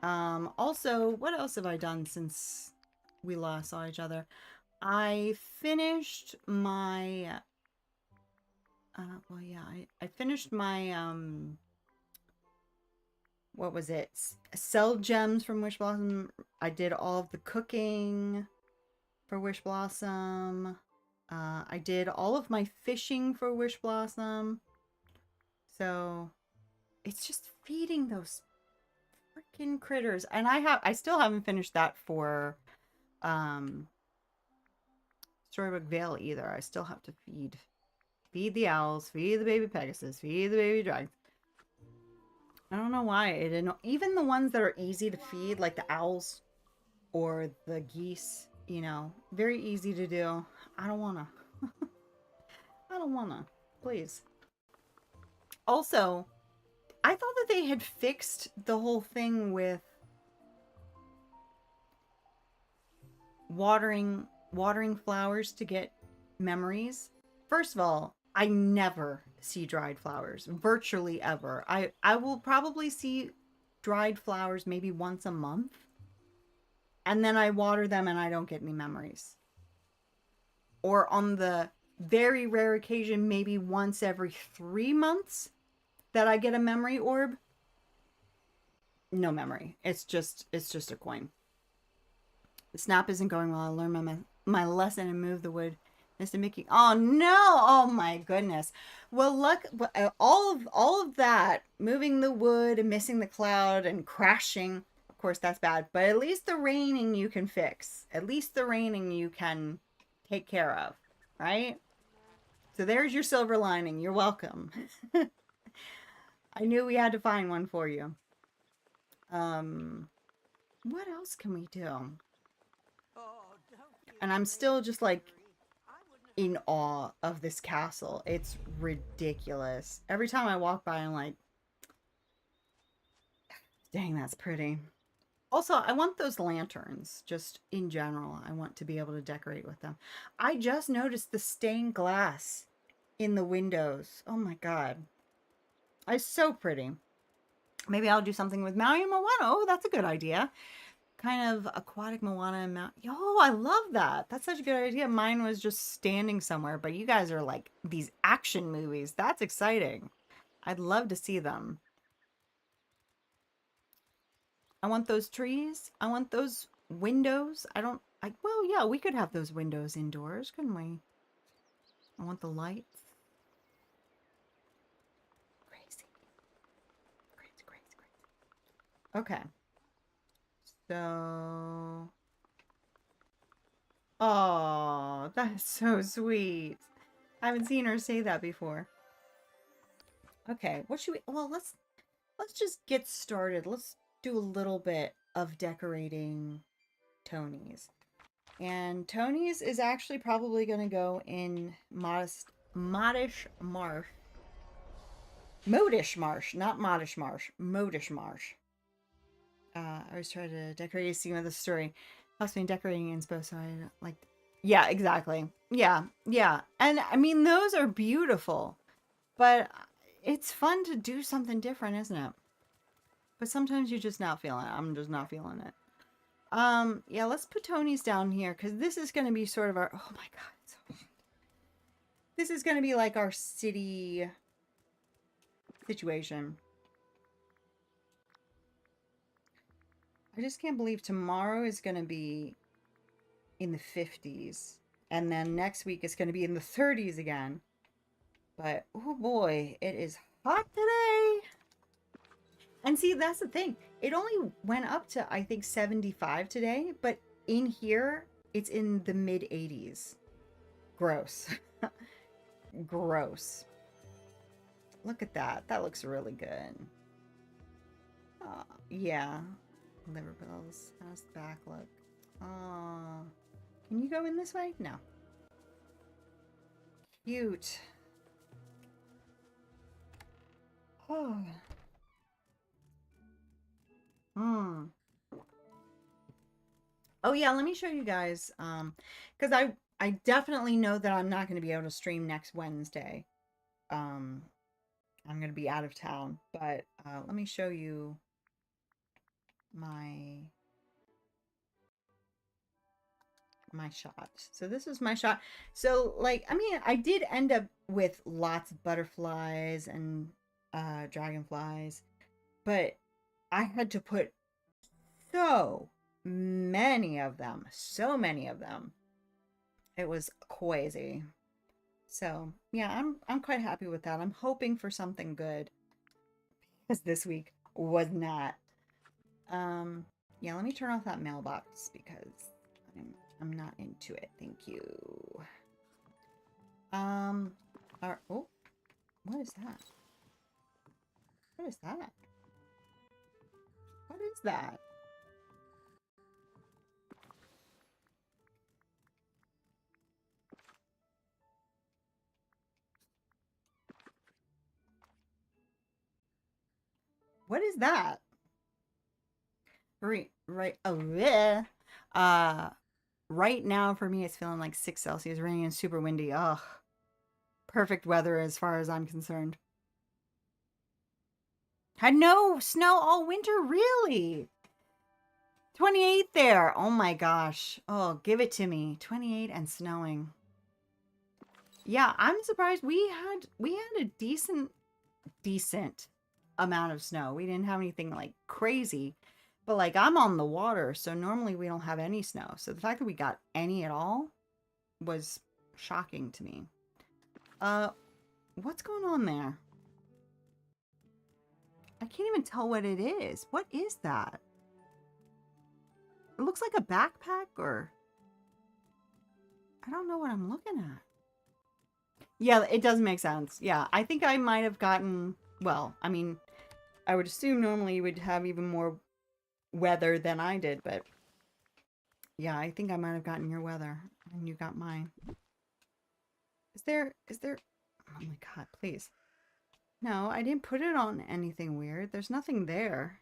Also, what else have I done since we last saw each other? I finished my well yeah, I finished my what was it? Sell gems from Wish Blossom. I did all of the cooking for Wish Blossom. I did all of my fishing for Wish Blossom. So it's just feeding those freaking critters. And I still haven't finished that for Storybook Vale either. I still have to feed the owls, feed the baby Pegasus, feed the baby dragons. I don't know why it didn't. Even the ones that are easy to feed, like the owls or the geese, you know, very easy to do. I don't wanna. I don't wanna. Please. Also, I thought that they had fixed the whole thing with watering flowers to get memories. First of all, I never see dried flowers, virtually ever. I will probably see dried flowers maybe once a month, and then I water them and I don't get any memories. Or on the very rare occasion, maybe once every 3 months that I get a memory orb. No memory. It's just a coin. The snap isn't going well. I learned my lesson and moved the wood. Mr. Mickey. Oh no! Oh my goodness. Well, look, all of that, moving the wood and missing the cloud and crashing. Of course, that's bad. But at least the raining you can fix. At least the raining you can take care of, right? So there's your silver lining. You're welcome. I knew we had to find one for you. What else can we do? And I'm still just like in awe of this castle. It's ridiculous. Every time I walk by, I'm like, dang, that's pretty. Also, I want those lanterns, just in general. I want to be able to decorate with them. I just noticed the stained glass in the windows. Oh my god. It's so pretty. Maybe I'll do something with Maui and Moana. Oh, that's a good idea. Kind of aquatic Moana and Mount. Oh, I love that. That's such a good idea. Mine was just standing somewhere, but you guys are like these action movies. That's exciting. I'd love to see them. I want those trees. I want those windows. Well, yeah, we could have those windows indoors, couldn't we? I want the lights. Crazy. Crazy, crazy, crazy. Okay. So, oh, that's so sweet. I haven't seen her say that before. Okay, what should we, well, let's just get started. Let's do a little bit of decorating Tony's. And Tony's is actually probably going to go in Modish Marsh. Modish Marsh, not Modish Marsh. Modish Marsh. I was trying to decorate a scene with a story. Helps me decorating inspo, so I like. Yeah, exactly. Yeah, yeah. And I mean, those are beautiful, but it's fun to do something different, isn't it? But sometimes you're just not feeling it. I'm just not feeling it. Yeah, let's put Tony's down here because this is going to be sort of our. Oh my god, it's so hot. This is going to be like our city situation. I just can't believe tomorrow is going to be in the 50s. And then next week it's going to be in the 30s again. But, oh boy, it is hot today. And see, that's the thing. It only went up to, I think, 75 today. But in here, it's in the mid 80s. Gross. Gross. Look at that. That looks really good. Yeah. Liver pills. How's the back look? Can you go in this way? No. Cute. Oh. Oh yeah, let me show you guys. Because I definitely know that I'm not going to be able to stream next Wednesday. I'm going to be out of town, but let me show you my shot. So this is my shot. So like, I mean, I did end up with lots of butterflies and dragonflies, but I had to put so many of them, It was crazy. So yeah, I'm quite happy with that. I'm hoping for something good because this week was not. Yeah, let me turn off that mailbox because I'm not into it. Thank you. Oh, what is that? What is that? What is that? What is that? Right. Oh, yeah. Right now for me, it's feeling like 6 Celsius, raining and super windy. Ugh. Perfect weather as far as I'm concerned. Had no snow all winter, really? 28 there. Oh my gosh. Oh, give it to me. 28 and snowing. Yeah, I'm surprised we had a decent amount of snow. We didn't have anything like crazy. But like I'm on the water, so normally we don't have any snow. So the fact that we got any at all was shocking to me. What's going on there? I can't even tell what it is. What is that? It looks like a backpack or I don't know what I'm looking at. Yeah, it does make sense. Yeah, I think I might have gotten, well, I mean, I would assume normally you would have even more weather than I did, but yeah, I think I might have gotten your weather and you got mine. Is there, oh my God, please. No, I didn't put it on anything weird. There's nothing there.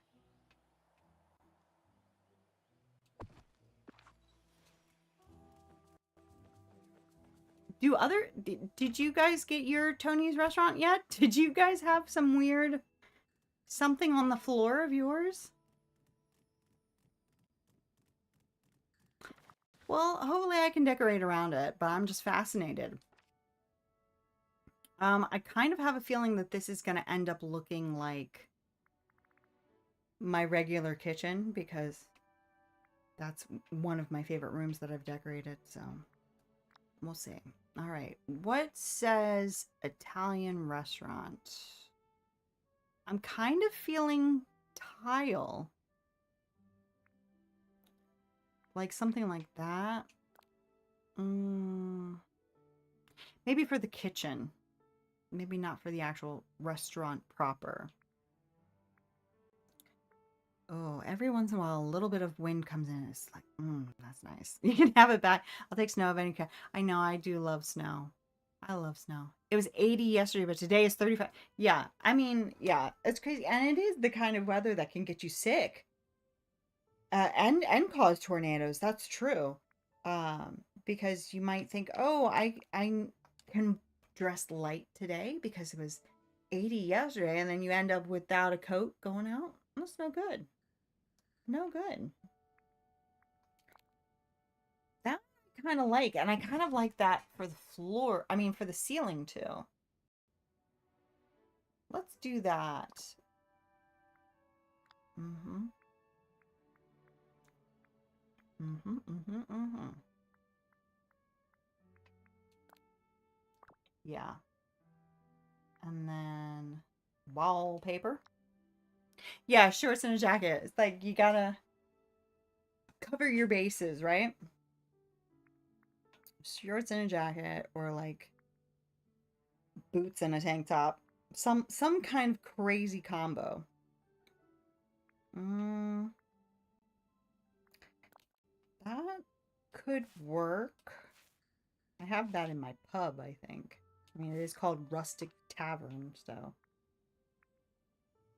Did you guys get your Tony's restaurant yet? Did you guys have some weird something on the floor of yours? Well, hopefully I can decorate around it, but I'm just fascinated. I kind of have a feeling that this is going to end up looking like my regular kitchen because that's one of my favorite rooms that I've decorated, so we'll see. All right, what says Italian restaurant? I'm kind of feeling tile. Like something like that. Maybe for the kitchen. Maybe not for the actual restaurant proper. Oh, every once in a while, a little bit of wind comes in. It's like, that's nice. You can have it back. I'll take snow of any kind. I know, I do love snow. I love snow. It was 80 yesterday, but today is 35. Yeah, I mean, yeah, it's crazy. And it is the kind of weather that can get you sick. And cause tornadoes. That's true. Because you might think, oh, I can dress light today because it was 80 yesterday, and then you end up without a coat going out. That's no good. No good. That I kind of like, and I kind of like that for the floor. I mean, for the ceiling too. Let's do that. Mm-hmm. Mm-hmm. Mm-hmm. Mm-hmm. Yeah. And then wallpaper. Yeah, shorts and a jacket. It's like you gotta cover your bases, right? Shorts and a jacket, or like boots and a tank top. Some kind of crazy combo. Mm, that could work. I have that in my pub, I think. I mean, it is called Rustic Tavern, so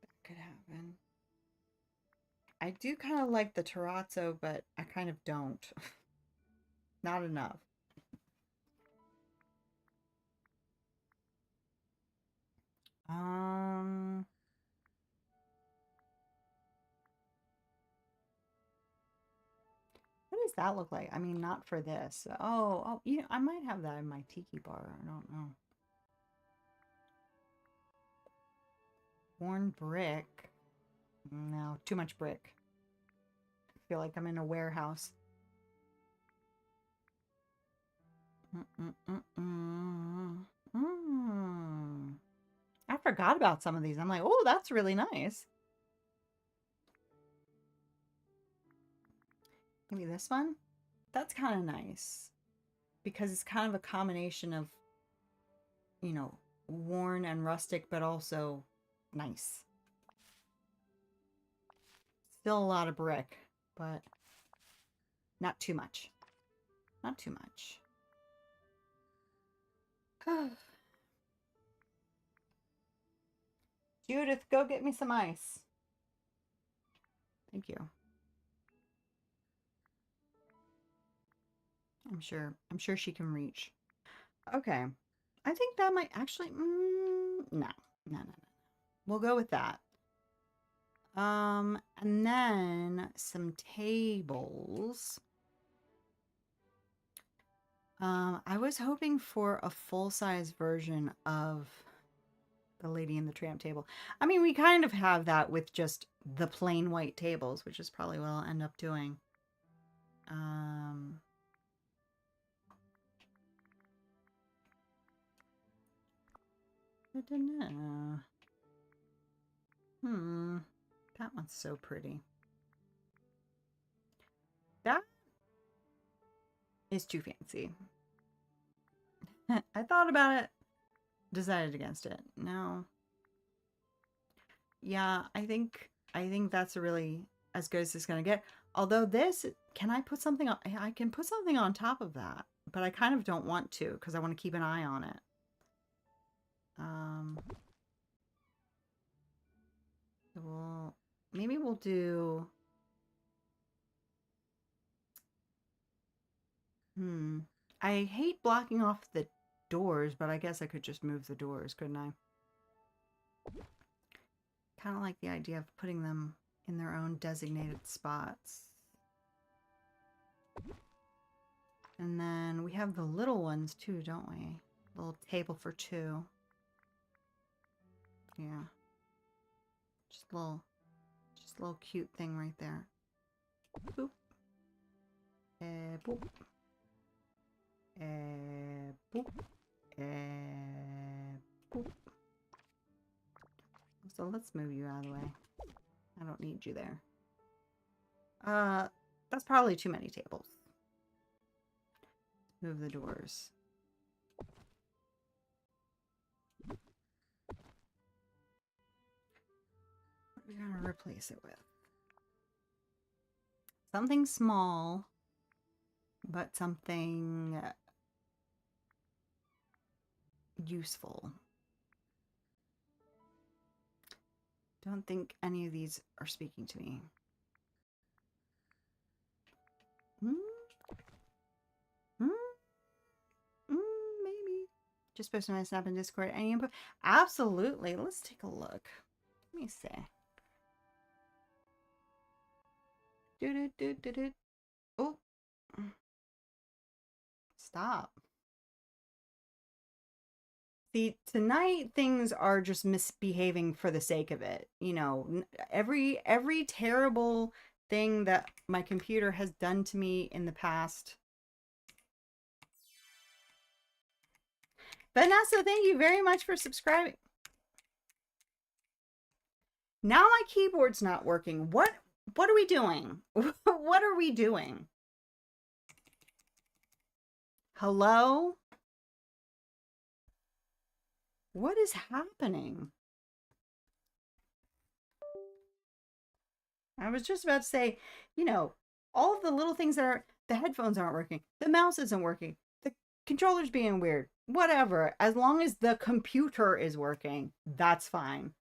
that could happen. I do kind of like the terrazzo, but I kind of don't. Not enough. Um, what does that look like? I mean, not for this. Oh, you know, I might have that in my tiki bar. I don't know. Worn brick. No, too much brick. I feel like I'm in a warehouse. I forgot about some of these. I'm like, oh, that's really nice. Maybe this one? That's kind of nice. Because it's kind of a combination of, you know, worn and rustic, but also nice. Still a lot of brick, but not too much. Not too much. Judith, go get me some ice. Thank you. I'm sure she can reach. Okay. I think that might actually, no. We'll go with that. And then some tables. I was hoping for a full-size version of the Lady and the Tramp table. I mean, we kind of have that with just the plain white tables, which is probably what I'll end up doing. I don't know. That one's so pretty. That is too fancy. I thought about it, decided against it. No. Yeah, I think that's really as good as it's gonna get. Although this, can I put something on? I can put something on top of that, but I kind of don't want to because I want to keep an eye on it. So maybe we'll do. I hate blocking off the doors, but I guess I could just move the doors, couldn't I? Kind of like the idea of putting them in their own designated spots. And then we have the little ones too, don't we? Little table for two. Yeah. Just a little cute thing right there. Boop. Boop. Boop. Boop. So let's move you out of the way. I don't need you there. That's probably too many tables. Move the doors. What are we gonna replace it with? Something small, but something useful. Don't think any of these are speaking to me. Maybe. Just post my snap in Discord. Any input? Absolutely. Let's take a look. Let me see. Oh. Stop. See, tonight things are just misbehaving for the sake of it. You know, every terrible thing that my computer has done to me in the past. Vanessa, thank you very much for subscribing. Now my keyboard's not working. What are we doing? What are we doing? Hello? What is happening? I was just about to say, you know, all of the little things that are, the headphones aren't working, the mouse isn't working, the controller's being weird, whatever. As long as the computer is working, that's fine.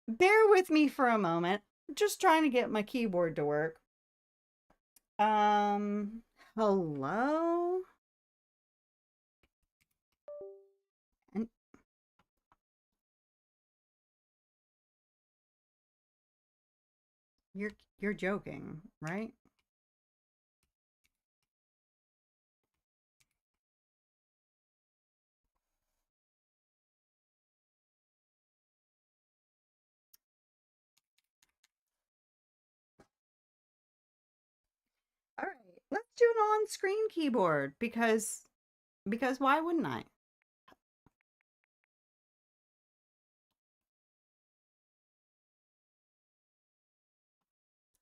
Bear with me for a moment. I'm just trying to get my keyboard to work. Um, hello? And you're joking, right? All right, let's do an on-screen keyboard because why wouldn't I?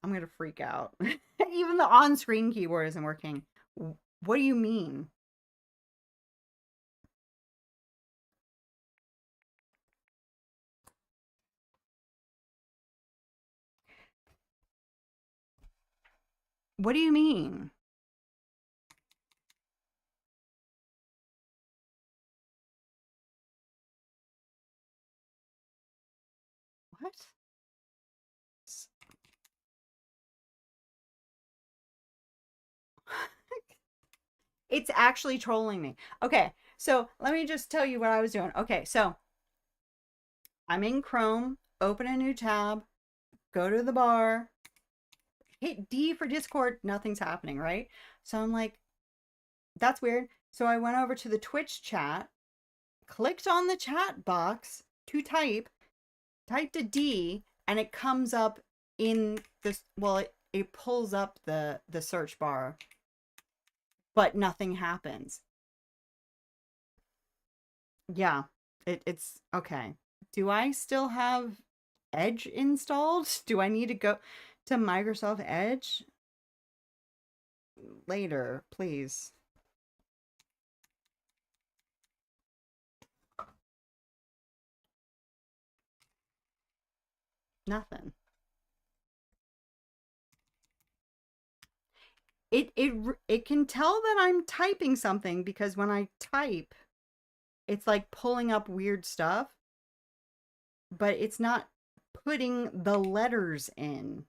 I'm gonna freak out. Even the on-screen keyboard isn't working. What do you mean? What do you mean? What? It's actually trolling me. Okay, so let me just tell you what I was doing. Okay, so I'm in Chrome, open a new tab, go to the bar, hit D for Discord, nothing's happening, right? So I'm like, that's weird. So I went over to the Twitch chat, clicked on the chat box to typed a D, and it comes up in this, well, it pulls up the search bar, but nothing happens. Yeah, it's okay. Do I still have Edge installed? Do I need to go to Microsoft Edge later, please? Nothing. It can tell that I'm typing something because when I type, it's like pulling up weird stuff, but it's not putting the letters in.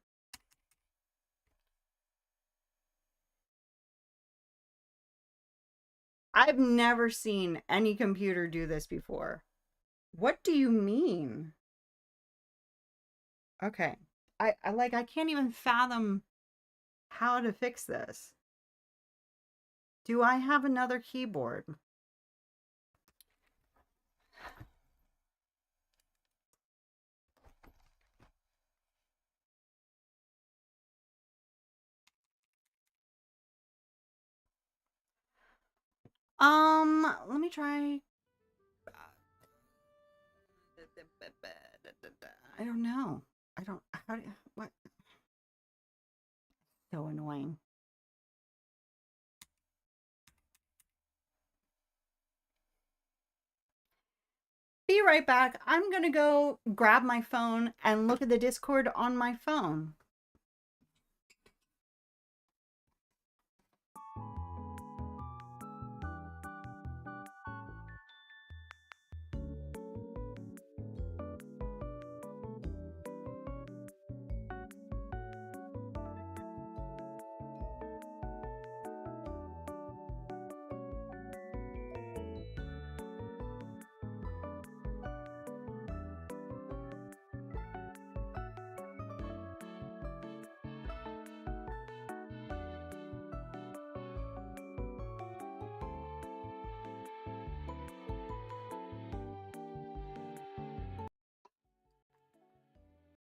I've never seen any computer do this before. What do you mean? Okay. I like I can't even fathom how to fix this. Do I have another keyboard? Let me try. I don't know. I don't. How do what? So annoying. Be right back. I'm gonna go grab my phone and look at the Discord on my phone.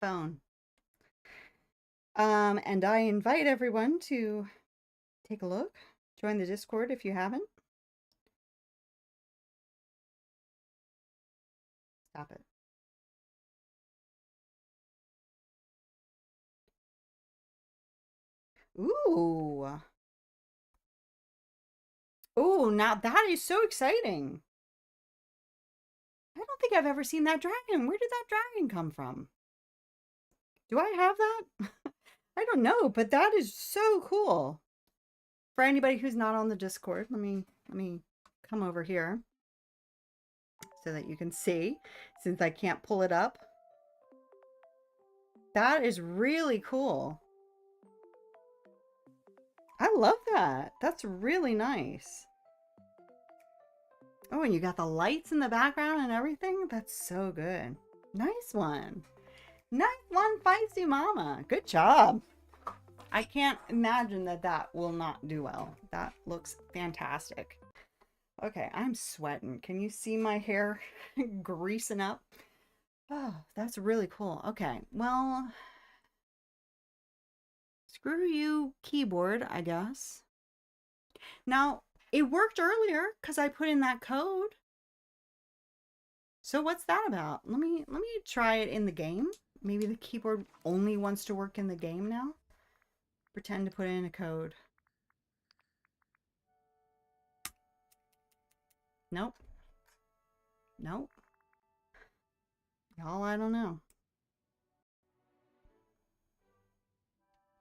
Phone. And I invite everyone to take a look. Join the Discord if you haven't. Stop it. Ooh. Ooh, now that is so exciting. I don't think I've ever seen that dragon. Where did that dragon come from? Do I have that? I don't know, but that is so cool. For anybody who's not on the Discord, let me come over here so that you can see, since I can't pull it up. That is really cool. I love that. That's really nice. Oh, and you got the lights in the background and everything? That's so good. Nice one. Nice one, Feisty Mama. Good job. I can't imagine that that will not do well. That looks fantastic. Okay, I'm sweating. Can you see my hair greasing up? Oh, that's really cool. Okay, well, screw you, keyboard, I guess. Now, it worked earlier because I put in that code. So what's that about? Let me try it in the game. Maybe the keyboard only wants to work in the game now. Pretend to put in a code. Nope. Nope. Y'all, I don't know.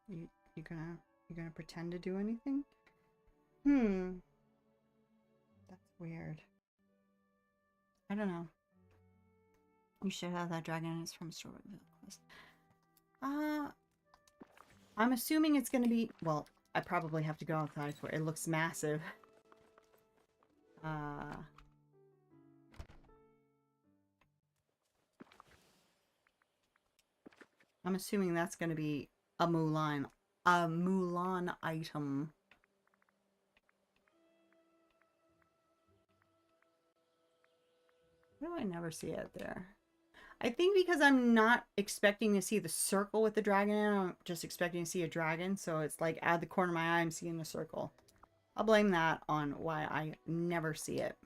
You gonna pretend to do anything? That's weird. I don't know. You should have that dragon. It's from Strawberry Quest. I'm assuming it's gonna be, well, I probably have to go outside for it. It looks massive. I'm assuming that's gonna be a Mulan item. Why do I never see it there? I think because I'm not expecting to see the circle with the dragon in it. I'm just expecting to see a dragon. So it's like out of the corner of my eye, I'm seeing the circle. I'll blame that on why I never see it.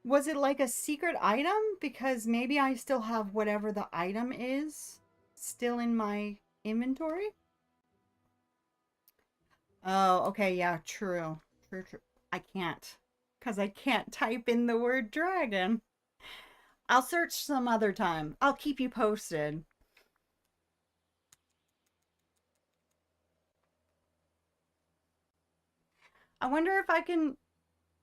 Was it like a secret item? Because maybe I still have whatever the item is still in my inventory. Oh, okay, yeah, true. True, true. I can't. Because I can't type in the word dragon. I'll search some other time. I'll keep you posted. I wonder if I can...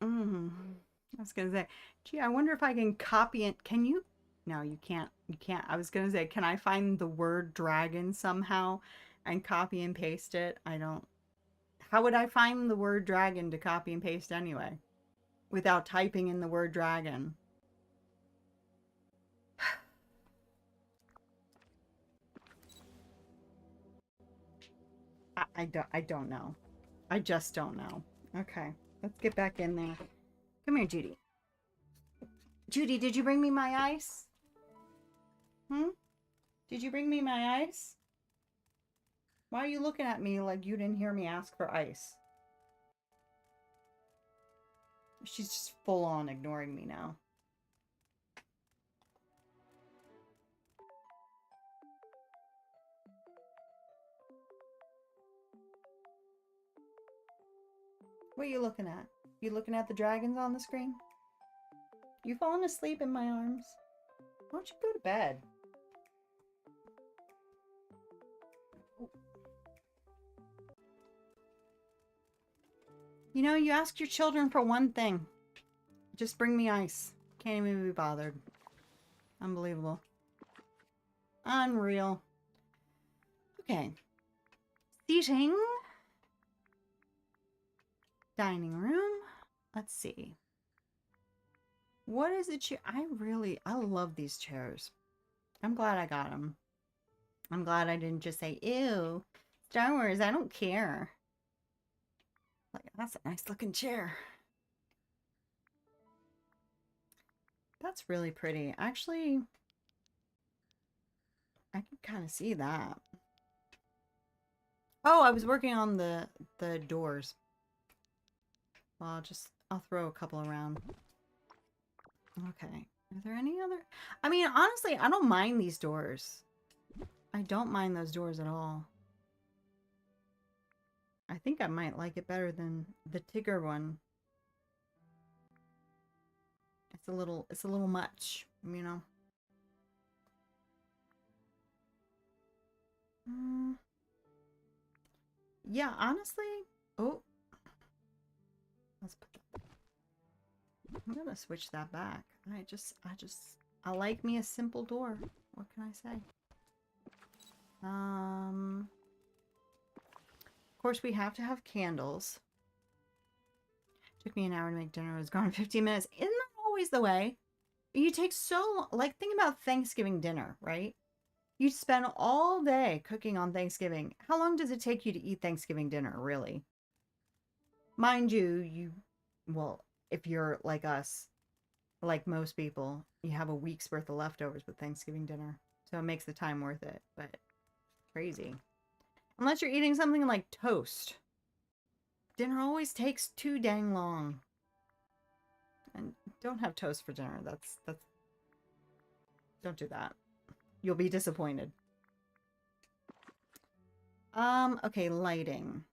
I was going to say, gee, I wonder if I can copy it. Can you? No, you can't. You can't. I was going to say, can I find the word dragon somehow and copy and paste it? I don't... How would I find the word dragon to copy and paste anyway? Without typing in the word dragon. I don't know. I just don't know. Okay, let's get back in there. Come here, Judy. Judy, did you bring me my ice? Did you bring me my ice? Why are you looking at me like you didn't hear me ask for ice? She's just full on ignoring me now. What are you looking at? You looking at the dragons on the screen? You falling asleep in my arms? Why don't you go to bed? You know, you ask your children for one thing. Just bring me ice. Can't even be bothered. Unbelievable. Unreal. Okay. Seating. Dining room. Let's see. What is it? I love these chairs. I'm glad I got them. I'm glad I didn't just say, ew, Star Wars, I don't care. Like, that's a nice looking chair. That's really pretty. Actually, I can kind of see that. Oh, I was working on the doors. Well, I'll throw a couple around. Okay. Are there any other? I mean, honestly, I don't mind these doors. I don't mind those doors at all. I think I might like it better than the Tigger one. It's a little much, you know. Yeah, honestly. Oh, let's put that. I'm gonna switch that back. I like me a simple door. What can I say? Of course, we have to have candles. Took me an hour to make dinner. It was gone in 15 minutes. Isn't that always the way? You take so long. Like, think about Thanksgiving dinner, right? You spend all day cooking on Thanksgiving. How long does it take you to eat Thanksgiving dinner, really? Mind you, well, if you're like us, like most people, you have a week's worth of leftovers with Thanksgiving dinner. So it makes the time worth it, but crazy. Unless you're eating something like toast. Dinner always takes too dang long. And don't have toast for dinner. That's don't do that. You'll be disappointed. Okay, lighting.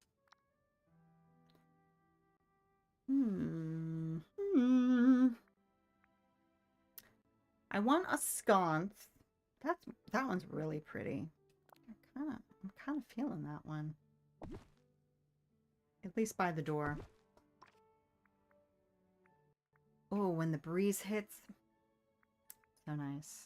I want a sconce. That one's really pretty. I'm kind of feeling that one. At least by the door. Oh, when the breeze hits. So nice.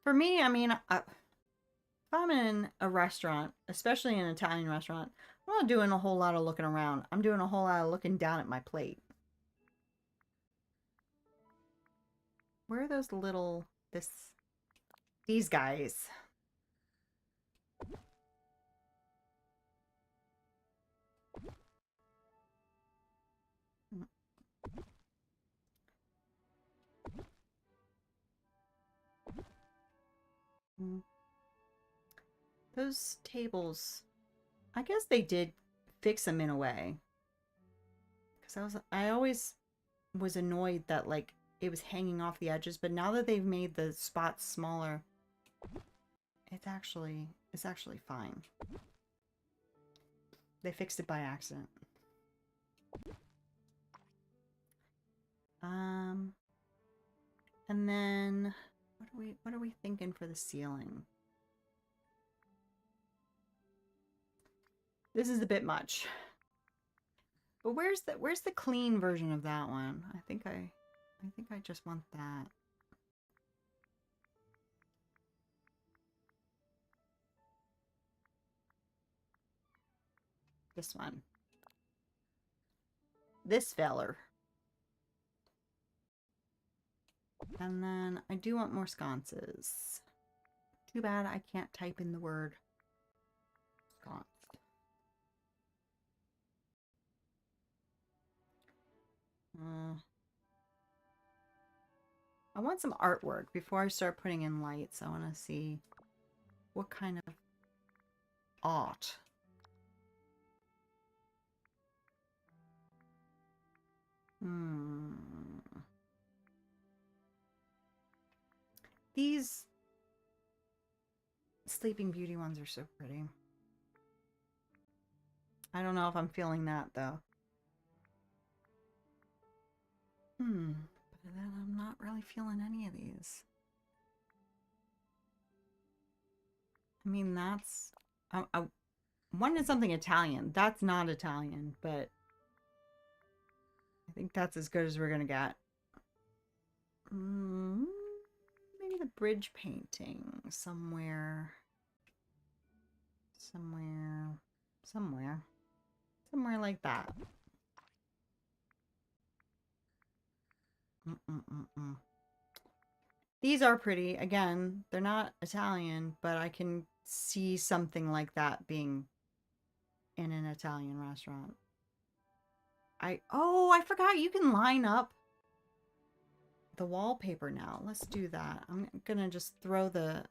For me, I mean, if I'm in a restaurant, especially an Italian restaurant, I'm not doing a whole lot of looking around. I'm doing a whole lot of looking down at my plate. Where are those little, these guys? Those tables, I guess they did fix them in a way. Because I always was annoyed that like it was hanging off the edges, but now that they've made the spots smaller, it's actually fine. They fixed it by accident. And then what are we thinking for the ceiling? This is a bit much. But where's the clean version of that one? I think I just want that. This one. This feller. And then I do want more sconces. Too bad I can't type in the word sconce. I want some artwork before I start putting in lights. I want to see what kind of art. These Sleeping Beauty ones are so pretty. I don't know if I'm feeling that though. But then I'm not really feeling any of these. I mean, that's... I wanted something Italian. That's not Italian, but I think that's as good as we're gonna get. Maybe the bridge painting somewhere. Somewhere like that. These are pretty. Again, they're not Italian, but I can see something like that being in an Italian restaurant. I forgot you can line up the wallpaper now. Let's do that. I'm gonna just throw the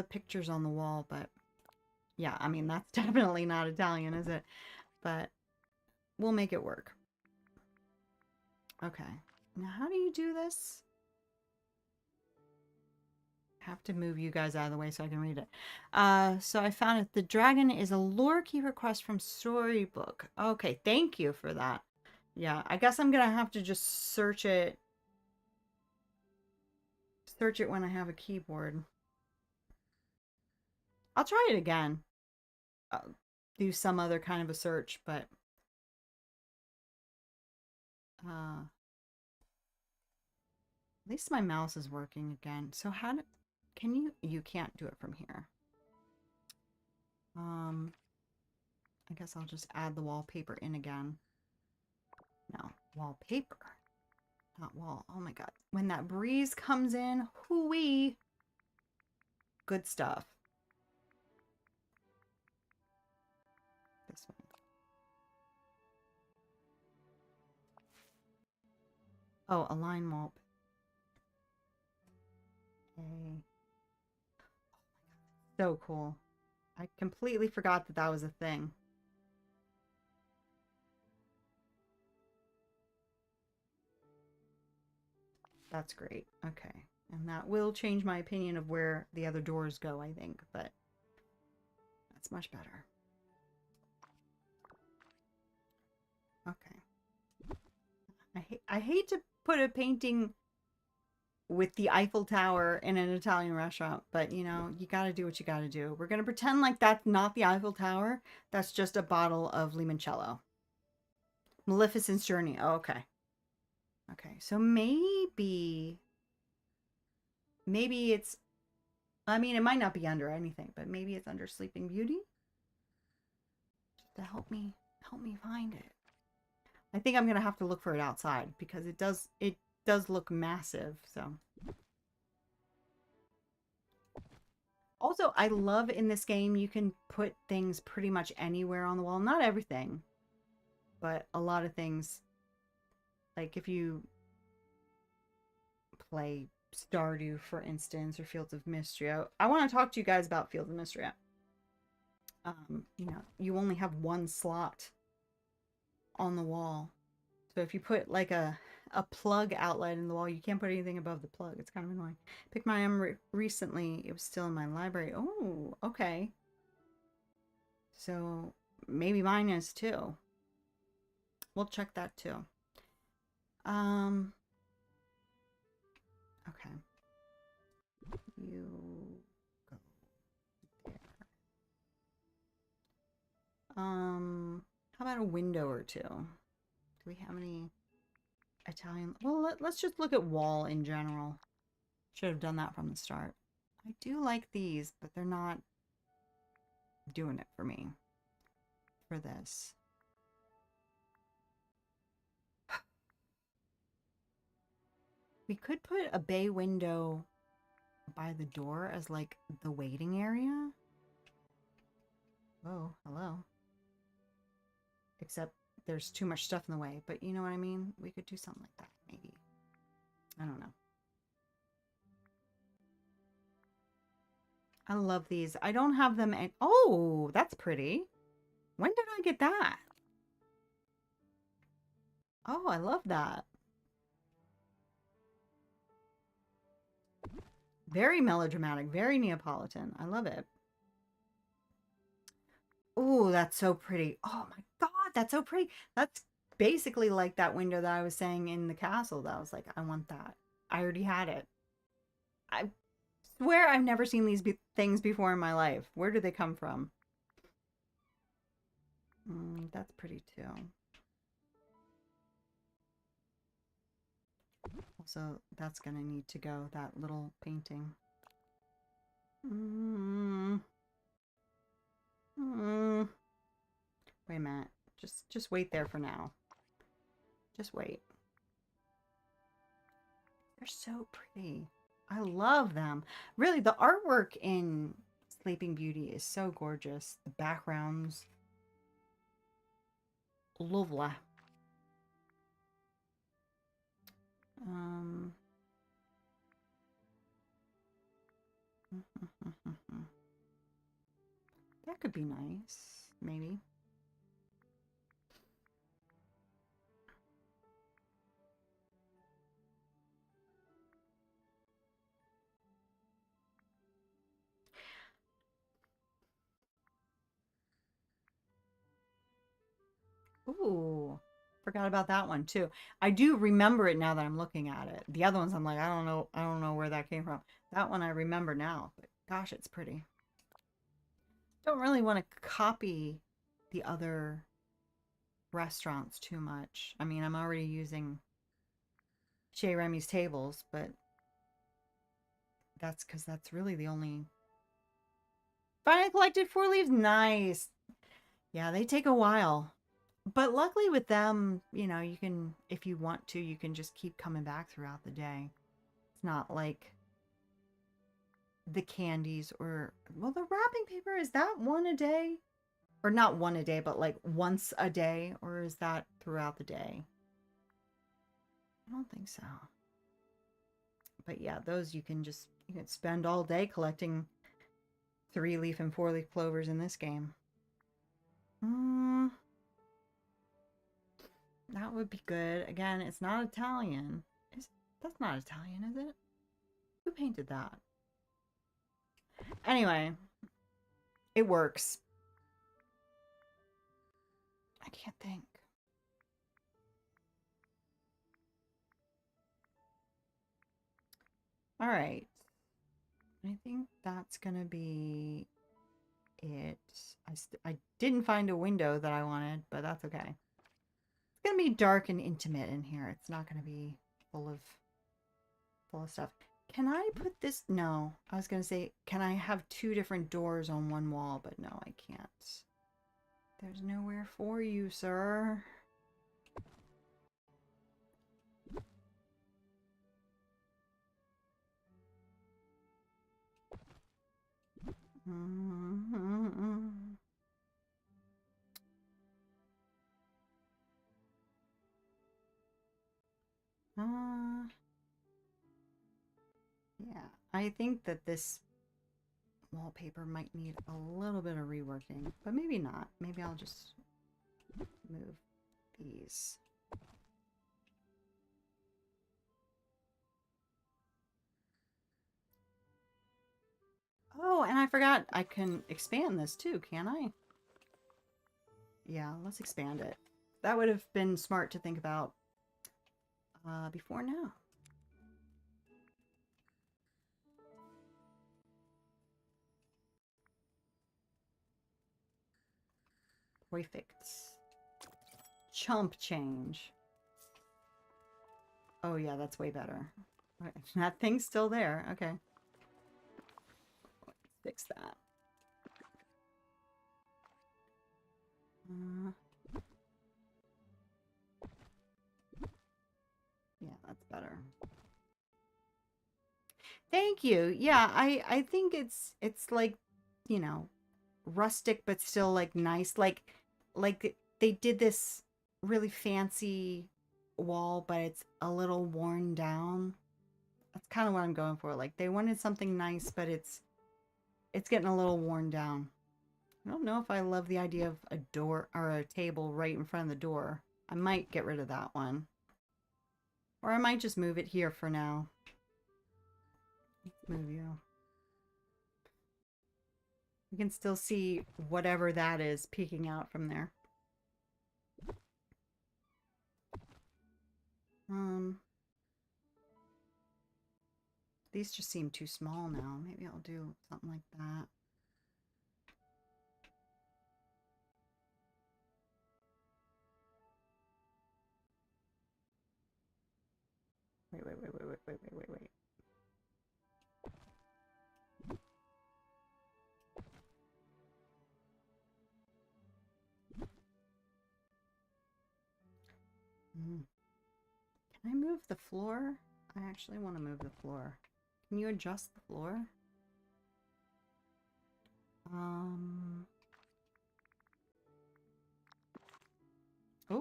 pictures on the wall, but yeah, I mean that's definitely not Italian, is it? But we'll make it work. Okay. Now how do you do this? Have to move you guys out of the way so I can read it. So I found it. The dragon is a lore key request from Storybook. Okay, thank you for that. Yeah, I guess I'm gonna have to just search it. Search it when I have a keyboard. I'll try it again. Do some other kind of a search, but at least my mouse is working again. So how do can you can't do it from here. I guess I'll just add the wallpaper in again. No, wallpaper. Not wall. Oh my god. When that breeze comes in, hoo-wee. Good stuff. This one. Oh, align wall. Okay. So cool. I completely forgot that that was a thing. That's great. Okay. And that will change my opinion of where the other doors go, I think, but that's much better. Okay. I hate to put a painting with the Eiffel Tower in an Italian restaurant, but you know, you got to do what you got to do. We're going to pretend like that's not the Eiffel Tower. That's just a bottle of limoncello. Maleficent's Journey. Oh, okay. Okay. So maybe it's, I mean, it might not be under anything, but maybe it's under Sleeping Beauty. Just to help me find it. I think I'm going to have to look for it outside because it does look massive, so. Also, I love in this game you can put things pretty much anywhere on the wall. Not everything, but a lot of things. Like if you play Stardew, for instance, or Fields of Mystery. I want to talk to you guys about Fields of Mystery. You know, you only have one slot on the wall. So if you put like a plug outlet in the wall, you can't put anything above the plug. It's kind of annoying. Picked my M recently. It was still in my library. Oh, okay. So maybe mine is too. We'll check that too. Okay. You go there. How about a window or two? Do we have any Italian? Well, let's just look at wall in general. Should have done that from the start. I do like these, but they're not doing it for me for this. We could put a bay window by the door as like the waiting area. Oh, hello. Except there's too much stuff in the way, but you know what I mean? We could do something like that, maybe. I don't know. I love these. I don't have them at... Oh, that's pretty. When did I get that? Oh, I love that. Very melodramatic, very Neapolitan. I love it. Oh, that's so pretty. Oh my God, that's so pretty. That's basically like that window that I was saying in the castle that I was like, I want that. I already had it. I swear I've never seen these things before in my life. Where do they come from? That's pretty too. Also, that's going to need to go, that little painting. Wait a minute. Just wait there for now. Just wait. They're so pretty. I love them. Really, the artwork in Sleeping Beauty is so gorgeous. The backgrounds. Lovely. Um, that could be nice, maybe. Ooh, forgot about that one too. I do remember it now that I'm looking at it. The other ones I'm like, I don't know where that came from. That one I remember now, but gosh, it's pretty. Don't really want to copy the other restaurants too much. I mean, I'm already using Chez Remy's tables, but that's because that's really the only... Finally collected 4 leaves. Nice. Yeah, they take a while. But luckily with them, you know, you can, if you want to, you can just keep coming back throughout the day. It's not like the candies or, well, the wrapping paper, is that one a day? Or not one a day, but like once a day? Or is that throughout the day? I don't think so. But yeah, those you can spend all day collecting 3-leaf and 4-leaf clovers in this game. That would be good. Again, it's not Italian. That's not Italian, is it? Who painted that? Anyway, it works. I can't think. All right. I think that's gonna be it. I didn't find a window that I wanted, but that's okay. It's gonna be dark and intimate in here. It's not gonna be full of stuff. Can I put this? No, I was gonna say, can I have 2 different doors on one wall? But no, I can't. There's nowhere for you, sir. Yeah, I think that this wallpaper might need a little bit of reworking, but maybe not. Maybe I'll just move these. Oh, and I forgot I can expand this too, can I? Yeah, let's expand it. That would have been smart to think about before now. Perfect. Chump change. Oh yeah, that's way better. Right, that thing's still there. Okay. Let's fix that. Yeah, that's better. Thank you. Yeah, I think it's like, you know, rustic but still like nice. Like they did this really fancy wall, but it's a little worn down. That's kind of what I'm going for. Like they wanted something nice, but it's getting a little worn down. I don't know if I love the idea of a door or a table right in front of the door. I might get rid of that one. Or I might just move it here for now. Let's move you. You can still see whatever that is peeking out from there. These just seem too small now. Maybe I'll do something like that. Wait. Can I move the floor? I actually want to move the floor. Can you adjust the floor? Oh,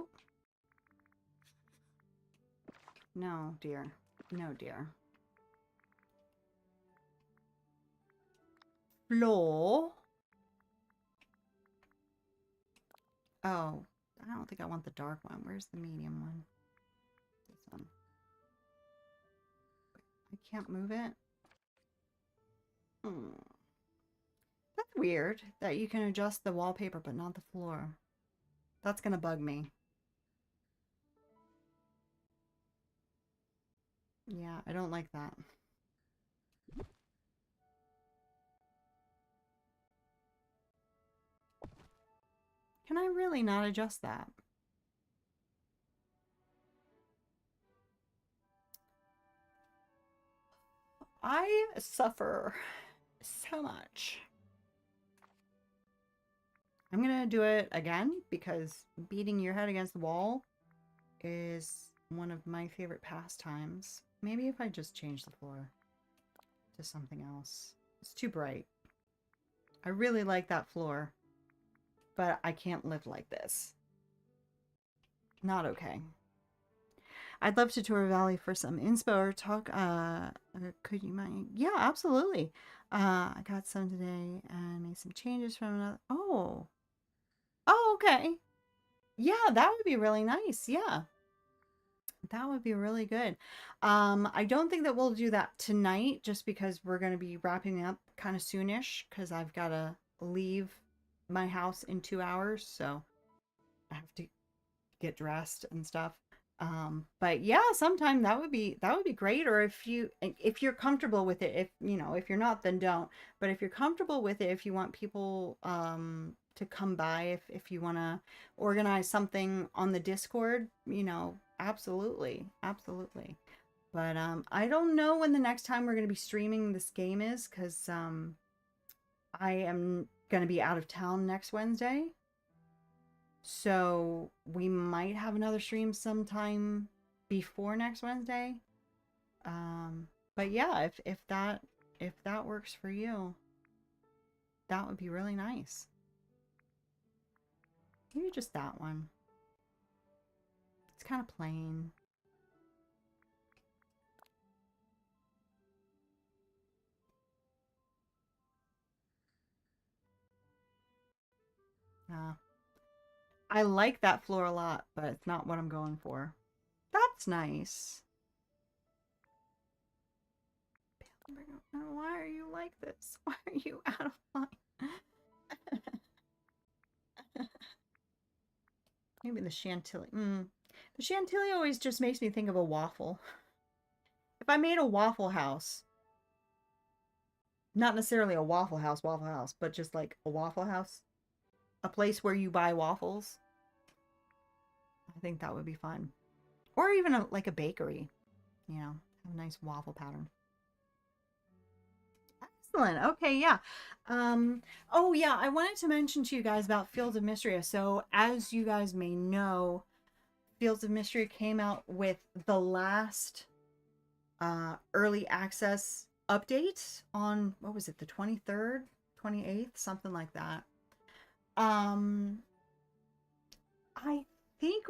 No, dear. No, dear. Floor. Oh, I don't think I want the dark one. Where's the medium one? This one. I can't move it. Hmm. That's weird that you can adjust the wallpaper but not the floor. That's gonna bug me. Yeah, I don't like that. Can I really not adjust that? I suffer so much. I'm gonna do it again because beating your head against the wall is one of my favorite pastimes. Maybe if I just change the floor to something else. It's too bright. I really like that floor, but I can't live like this. Not okay. I'd love to tour Valley for some inspo or talk. Could you mind? Yeah, absolutely. I got some today and made some changes from another. Oh, okay. Yeah, that would be really nice. Yeah, that would be really good. I don't think that we'll do that tonight just because we're going to be wrapping up kind of soonish because I've got to leave my house in 2 hours. So I have to get dressed and stuff. But yeah, sometime that would be great. Or if you're comfortable with it, if you're not, then don't. But if you're comfortable with it, if you want people to come by, if you want to organize something on the Discord, absolutely, absolutely. But I don't know when the next time we're going to be streaming this game is because I am going to be out of town next Wednesday. So we might have another stream sometime before next Wednesday. But yeah, if that works for you, that would be really nice. Maybe just that one. It's kind of plain. I like that floor a lot, but it's not what I'm going for. That's nice. Why are you like this? Why are you out of line? Maybe the chantilly. The chantilly always just makes me think of a waffle. If I made a Waffle House, not necessarily a Waffle House, but just like a Waffle House, a place where you buy waffles, I think that would be fun. Or even like a bakery, have a nice waffle pattern. Excellent. Okay, yeah. Oh yeah, I wanted to mention to you guys about Fields of Mystery. So as you guys may know, Fields of Mystery came out with the last early access update on, what was it, the 23rd, 28th, something like that. I think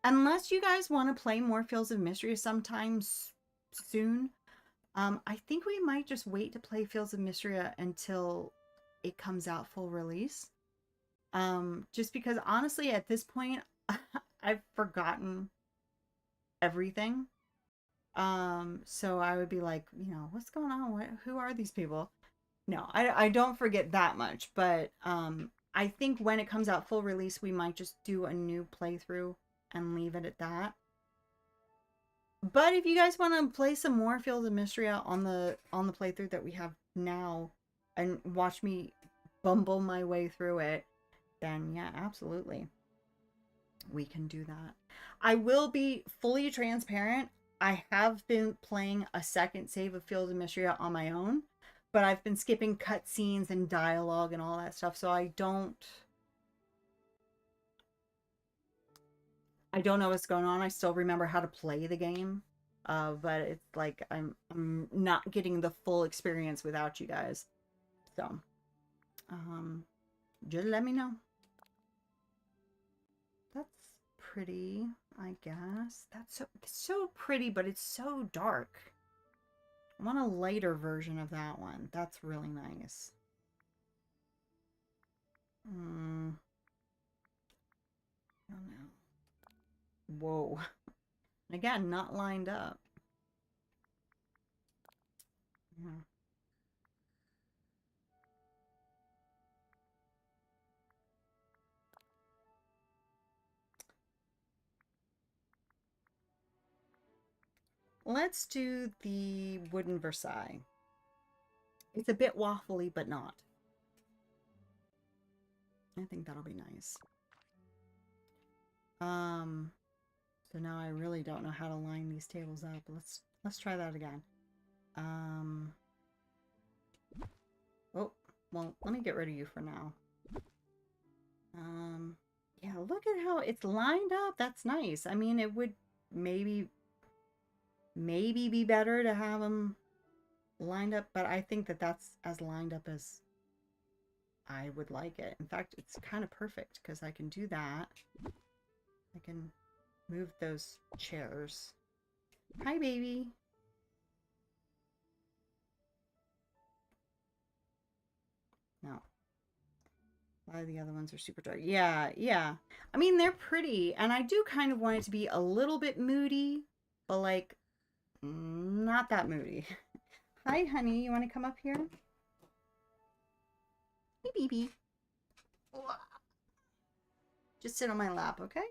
unless you guys want to play more Fields of Mystery sometime soon, I think we might just wait to play Fields of Mystery until it comes out full release. Just because honestly, at this point, I've forgotten everything. So I would be like, what's going on? Who are these people? No, I don't forget that much, but I think when it comes out full release, we might just do a new playthrough and leave it at that. But if you guys want to play some more Fields of Mystery on the playthrough that we have now and watch me bumble my way through it, then yeah, absolutely. We can do that. I will be fully transparent. I have been playing a second save of Fields of Mystery on my own, but I've been skipping cutscenes and dialogue and all that stuff, so I don't know what's going on. I still remember how to play the game, but it's like I'm not getting the full experience without you guys. So, just let me know. That's pretty. I guess. That's so pretty, but it's so dark. I want a lighter version of that one. That's really nice. I don't know. Whoa. Again, not lined up. Yeah. Let's do the wooden Versailles. It's a bit waffly, but not. I think that'll be nice. So now I really don't know how to line these tables up. Let's try that again. Oh, well, let me get rid of you for now. Yeah, look at how it's lined up. That's nice. I mean, it would maybe be better to have them lined up, but I think that that's as lined up as I would like it. In fact, it's kind of perfect because I can do that. I can move those chairs. Hi, baby. No. A lot of the other ones are super dark. Yeah, yeah. I mean, they're pretty, and I do kind of want it to be a little bit moody, but like, not that moody. Hi, honey. You want to come up here? Hey, baby. Just sit on my lap, okay?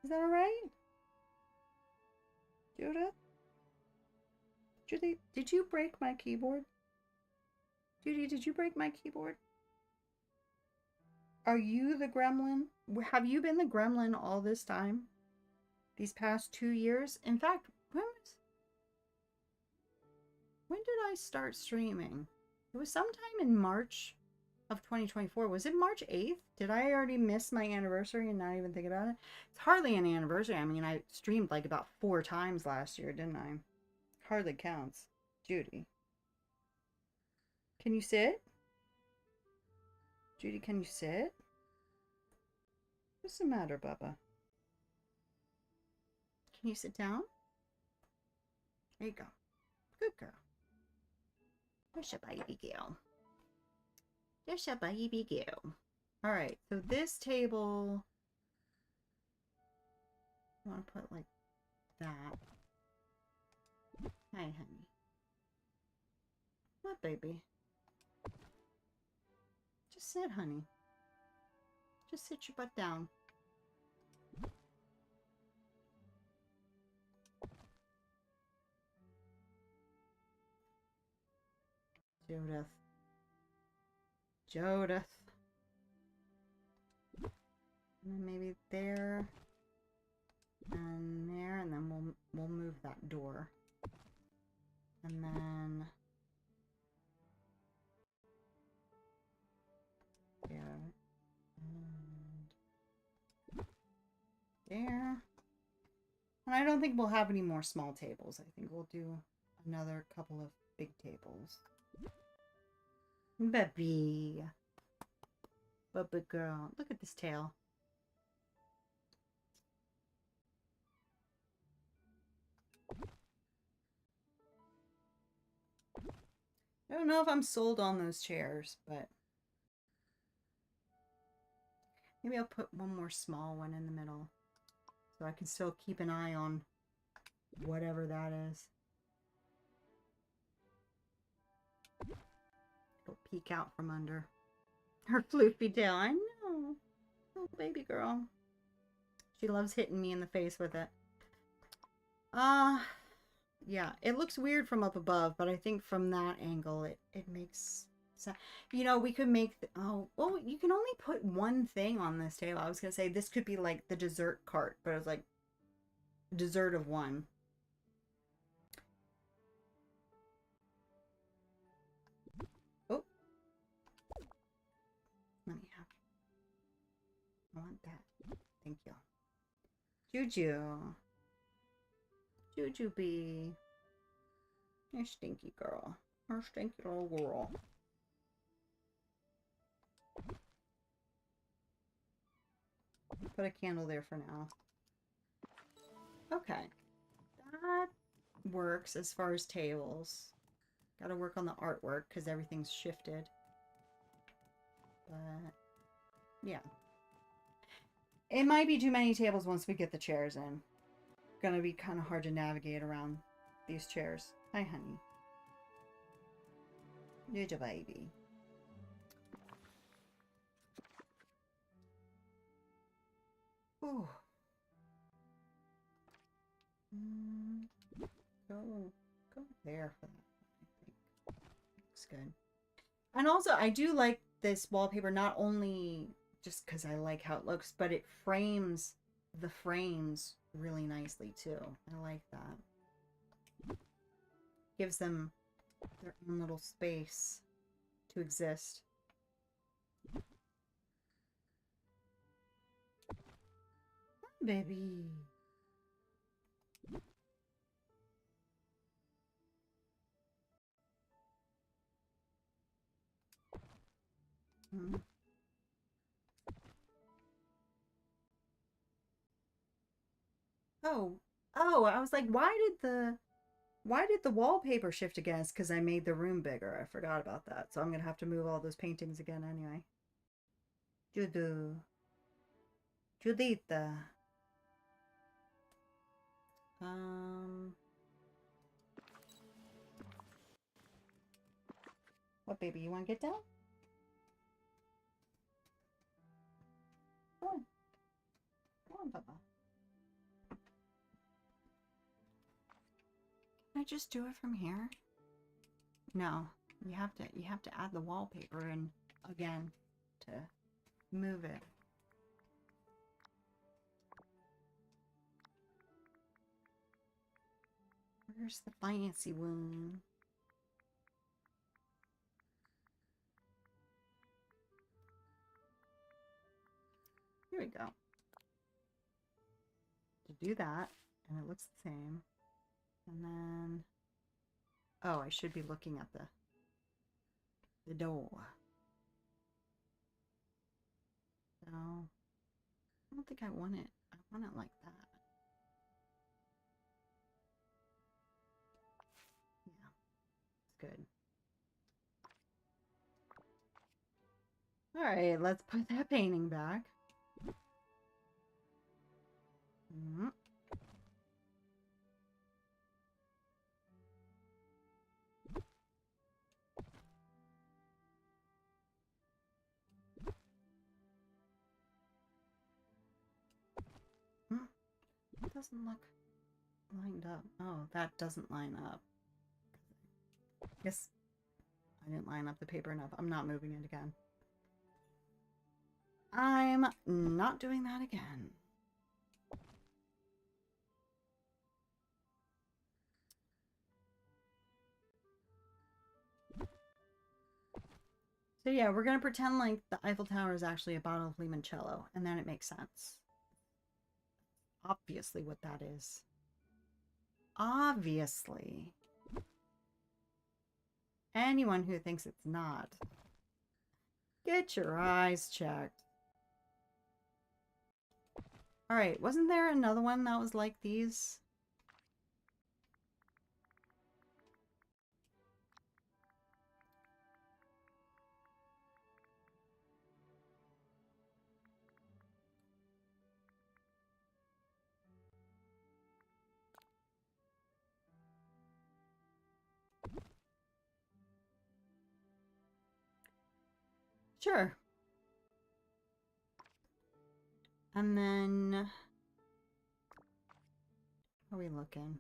Is that alright? Judith? Judy, did you break my keyboard? Judy, did you break my keyboard? Are you the gremlin? Have you been the gremlin all this time? These past 2 years? In fact, when did I start streaming? It was sometime in March of 2024. Was it March 8th? Did I already miss my anniversary and not even think about it? It's hardly an anniversary. I mean, I streamed like about 4 times last year, didn't I? Hardly counts. Judy. Can you sit? Judy, can you sit? What's the matter, Bubba? Can you sit down? There you go. Good girl. There's a baby girl. There's a baby girl. Alright, so this table, I want to put like that. Hi, honey. What, baby? Just sit, honey. Just sit your butt down. Judith. Judith. And then maybe there and there, and then we'll move that door. And then there and there. And I don't think we'll have any more small tables. I think we'll do another couple of big tables. Baby. Baby girl. Look at this tail. I don't know if I'm sold on those chairs, but maybe I'll put one more small one in the middle so I can still keep an eye on whatever that is. It'll peek out from under her floofy tail. I know. Oh, baby girl. She loves hitting me in the face with it. Yeah, it looks weird from up above, but I think from that angle it makes sense. You know, we could make oh, well, you can only put one thing on this table. I was gonna say this could be like the dessert cart, but it's like dessert of one. Oh, let me have. I want that. Thank you. Juju. Jujubee. You stinky girl. Her stinky little girl. Put a candle there for now. Okay. That works as far as tables. Gotta work on the artwork because everything's shifted. But, yeah. It might be too many tables once we get the chairs in. Gonna be kind of hard to navigate around these chairs. Hi, honey. Little baby. Ooh. Go there for that, I think. Looks good. And also, I do like this wallpaper not only just because I like how it looks, but it frames the frames really nicely too. I like that. Gives them their own little space to exist. Baby. Oh, I was like, why did the wallpaper shift again? It's because I made the room bigger. I forgot about that. So I'm gonna have to move all those paintings again anyway. Judu. Judita. What, baby? You want to get down? Come on. Come on, Papa. Can I just do it from here? No. You have to add the wallpaper in again to move it. Where's the fancy one? Here we go. To do that, and it looks the same. And then, oh, I should be looking at the door. So, I don't think I want it. I want it like that. Yeah, it's good. All right, let's put that painting back. It doesn't look lined up. Oh, that doesn't line up. Guess I didn't line up the paper enough. I'm not moving it again. I'm not doing that again. So yeah, we're gonna pretend like the Eiffel Tower is actually a bottle of limoncello, and then it makes sense. Obviously what that is. Obviously. Anyone who thinks it's not, get your eyes checked. Alright, wasn't there another one that was like these? Sure. And then, how are we looking?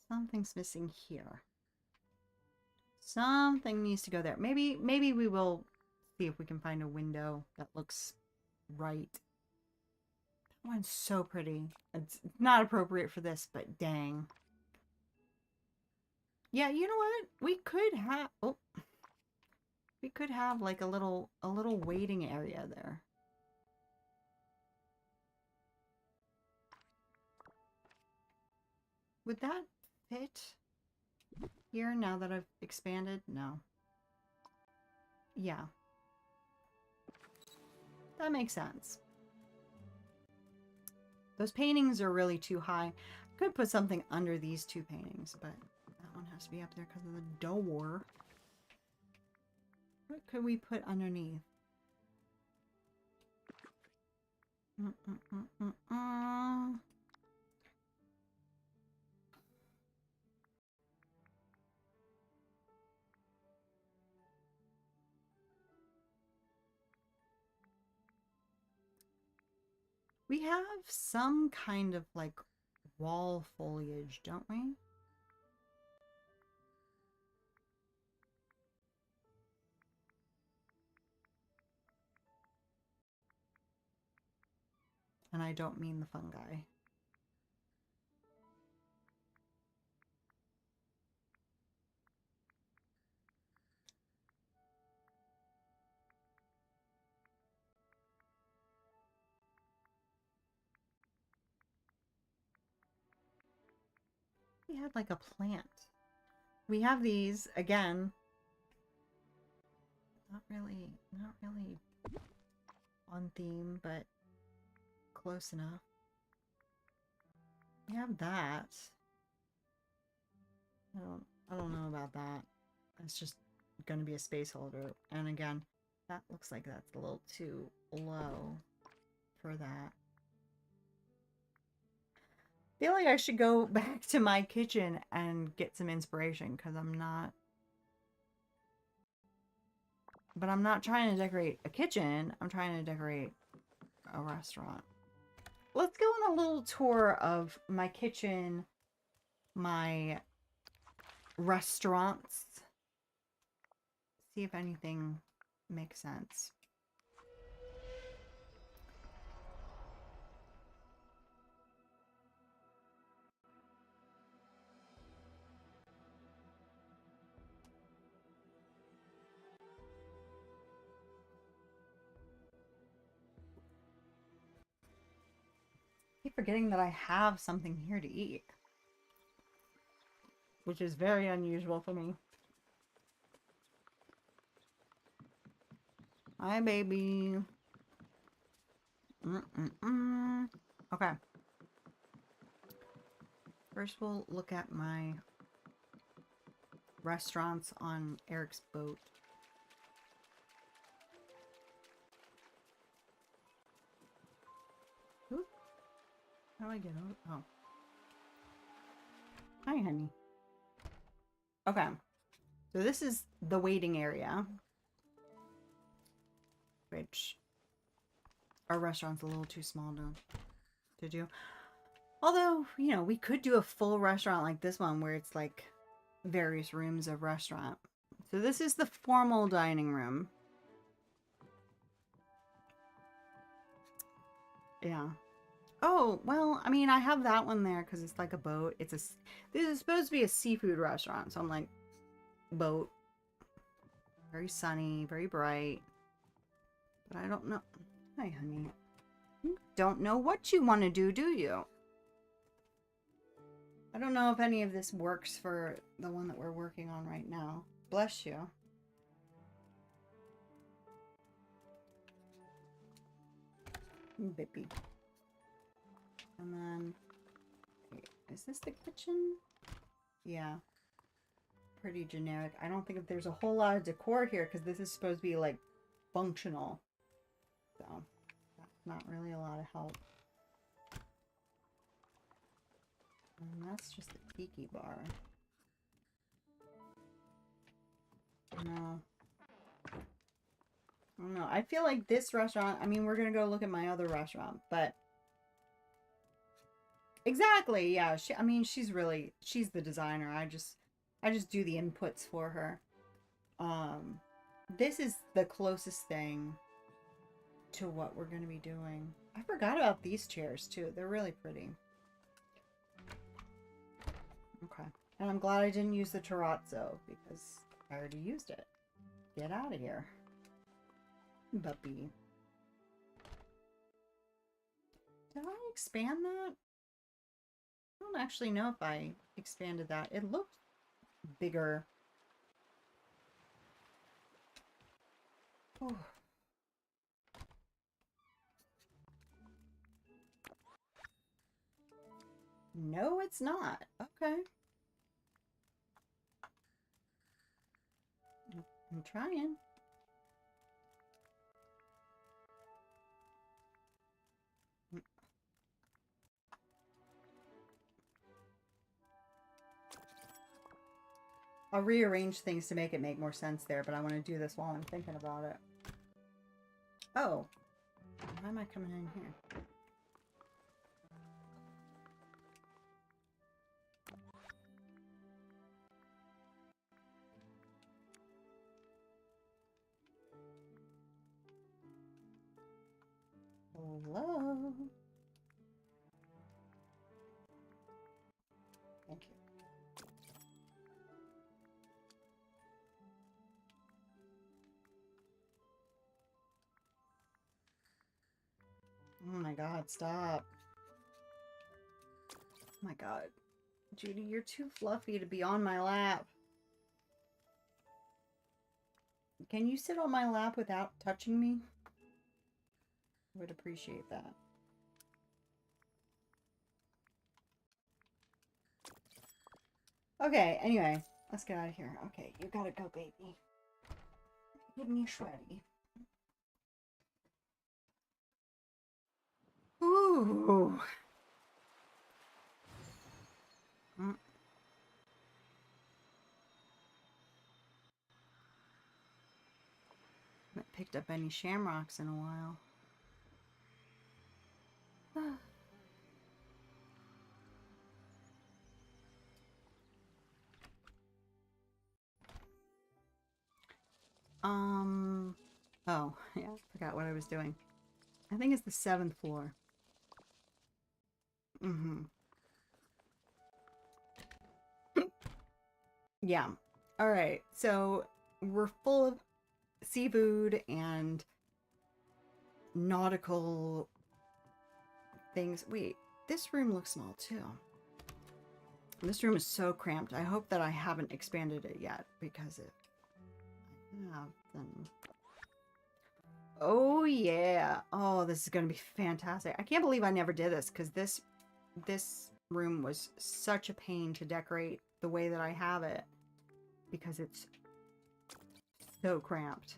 Something's missing here. Something needs to go there. Maybe we will see if we can find a window that looks right. That one's so pretty. It's not appropriate for this, but dang. Yeah, you know what? We could have, oh, we could have like a little waiting area there. Would that fit? here now that I've expanded? No. Yeah. That makes sense. Those paintings are really too high. Could put something under these two paintings, but that one has to be up there because of the door. What could we put underneath? We have some kind of like wall foliage, don't we? And I don't mean the fungi. We had like a plant. We have these again. Not really on theme, but close enough. We have that. I don't know about that. It's just going to be a space holder. And again, that looks like that's a little too low for that. I feel like I should go back to my kitchen and get some inspiration because I'm not. But I'm not trying to decorate a kitchen. I'm trying to decorate a restaurant. Let's go on a little tour of my kitchen, my restaurants. See if anything makes sense. I keep forgetting that I have something here to eat, which is very unusual for me. Hi, baby. Okay. First, we'll look at my restaurants on Eric's boat. Oop. How do I get out? Oh. Hi, honey. Okay. So this is the waiting area, which our restaurant's a little too small to do. Although, you know, we could do a full restaurant like this one where it's like various rooms of restaurant. So this is the formal dining room. Yeah. Oh, well, I mean, I have that one there because it's like a boat. This is supposed to be a seafood restaurant. So I'm like, boat. Very sunny, very bright. But I don't know. Hi, honey. You don't know what you want to do you? I don't know if any of this works for the one that we're working on right now. Bless you. Baby. And then, wait, is this the kitchen? Yeah. Pretty generic. I don't think there's a whole lot of decor here because this is supposed to be like functional. So, that's not really a lot of help. And that's just a tiki bar. No. I don't know. I feel like this restaurant, I mean, we're going to go look at my other restaurant, but exactly. Yeah. I mean, she's the designer. I just do the inputs for her. This is the closest thing to what we're going to be doing. I forgot about these chairs too. They're really pretty. Okay. And I'm glad I didn't use the terrazzo because I already used it. Get out of here. Puppy. Did I expand that? I don't actually know if I expanded that. It looked bigger. Whew. No, it's not. Okay. I'm trying. I'll rearrange things to make it make more sense there, but I want to do this while I'm thinking about it. Oh. Why am I coming in here? Hello? Thank you. Oh my god, stop. Oh my god. Judy, you're too fluffy to be on my lap. Can you sit on my lap without touching me? I would appreciate that. Okay, anyway, let's get out of here. Okay, you gotta go, baby. Give me a shreddy. Ooh. Haven't picked up any shamrocks in a while. Oh, yeah, forgot what I was doing. I think it's the 7th floor. Yeah. Alright, so we're full of seafood and nautical things. Wait, this room looks small too. This room is so cramped. I hope that I haven't expanded it yet, because if I have, then... Oh yeah. Oh, this is gonna be fantastic. I can't believe I never did this, because this room was such a pain to decorate the way that I have it, because it's so cramped.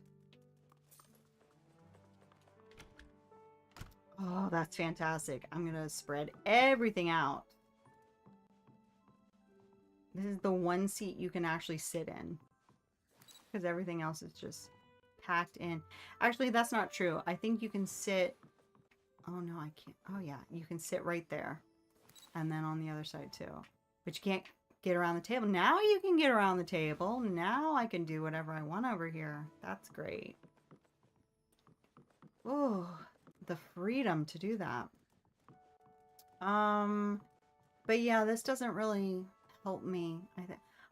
Oh, that's fantastic. I'm gonna spread everything out. This is the one seat you can actually sit in, because everything else is just packed in. Actually, that's not true. I think you can sit... Oh, no, I can't. Oh, yeah. You can sit right there. And then on the other side, too. But you can't get around the table. Now you can get around the table. Now I can do whatever I want over here. That's great. Oh, the freedom to do that. But yeah, this doesn't really help me.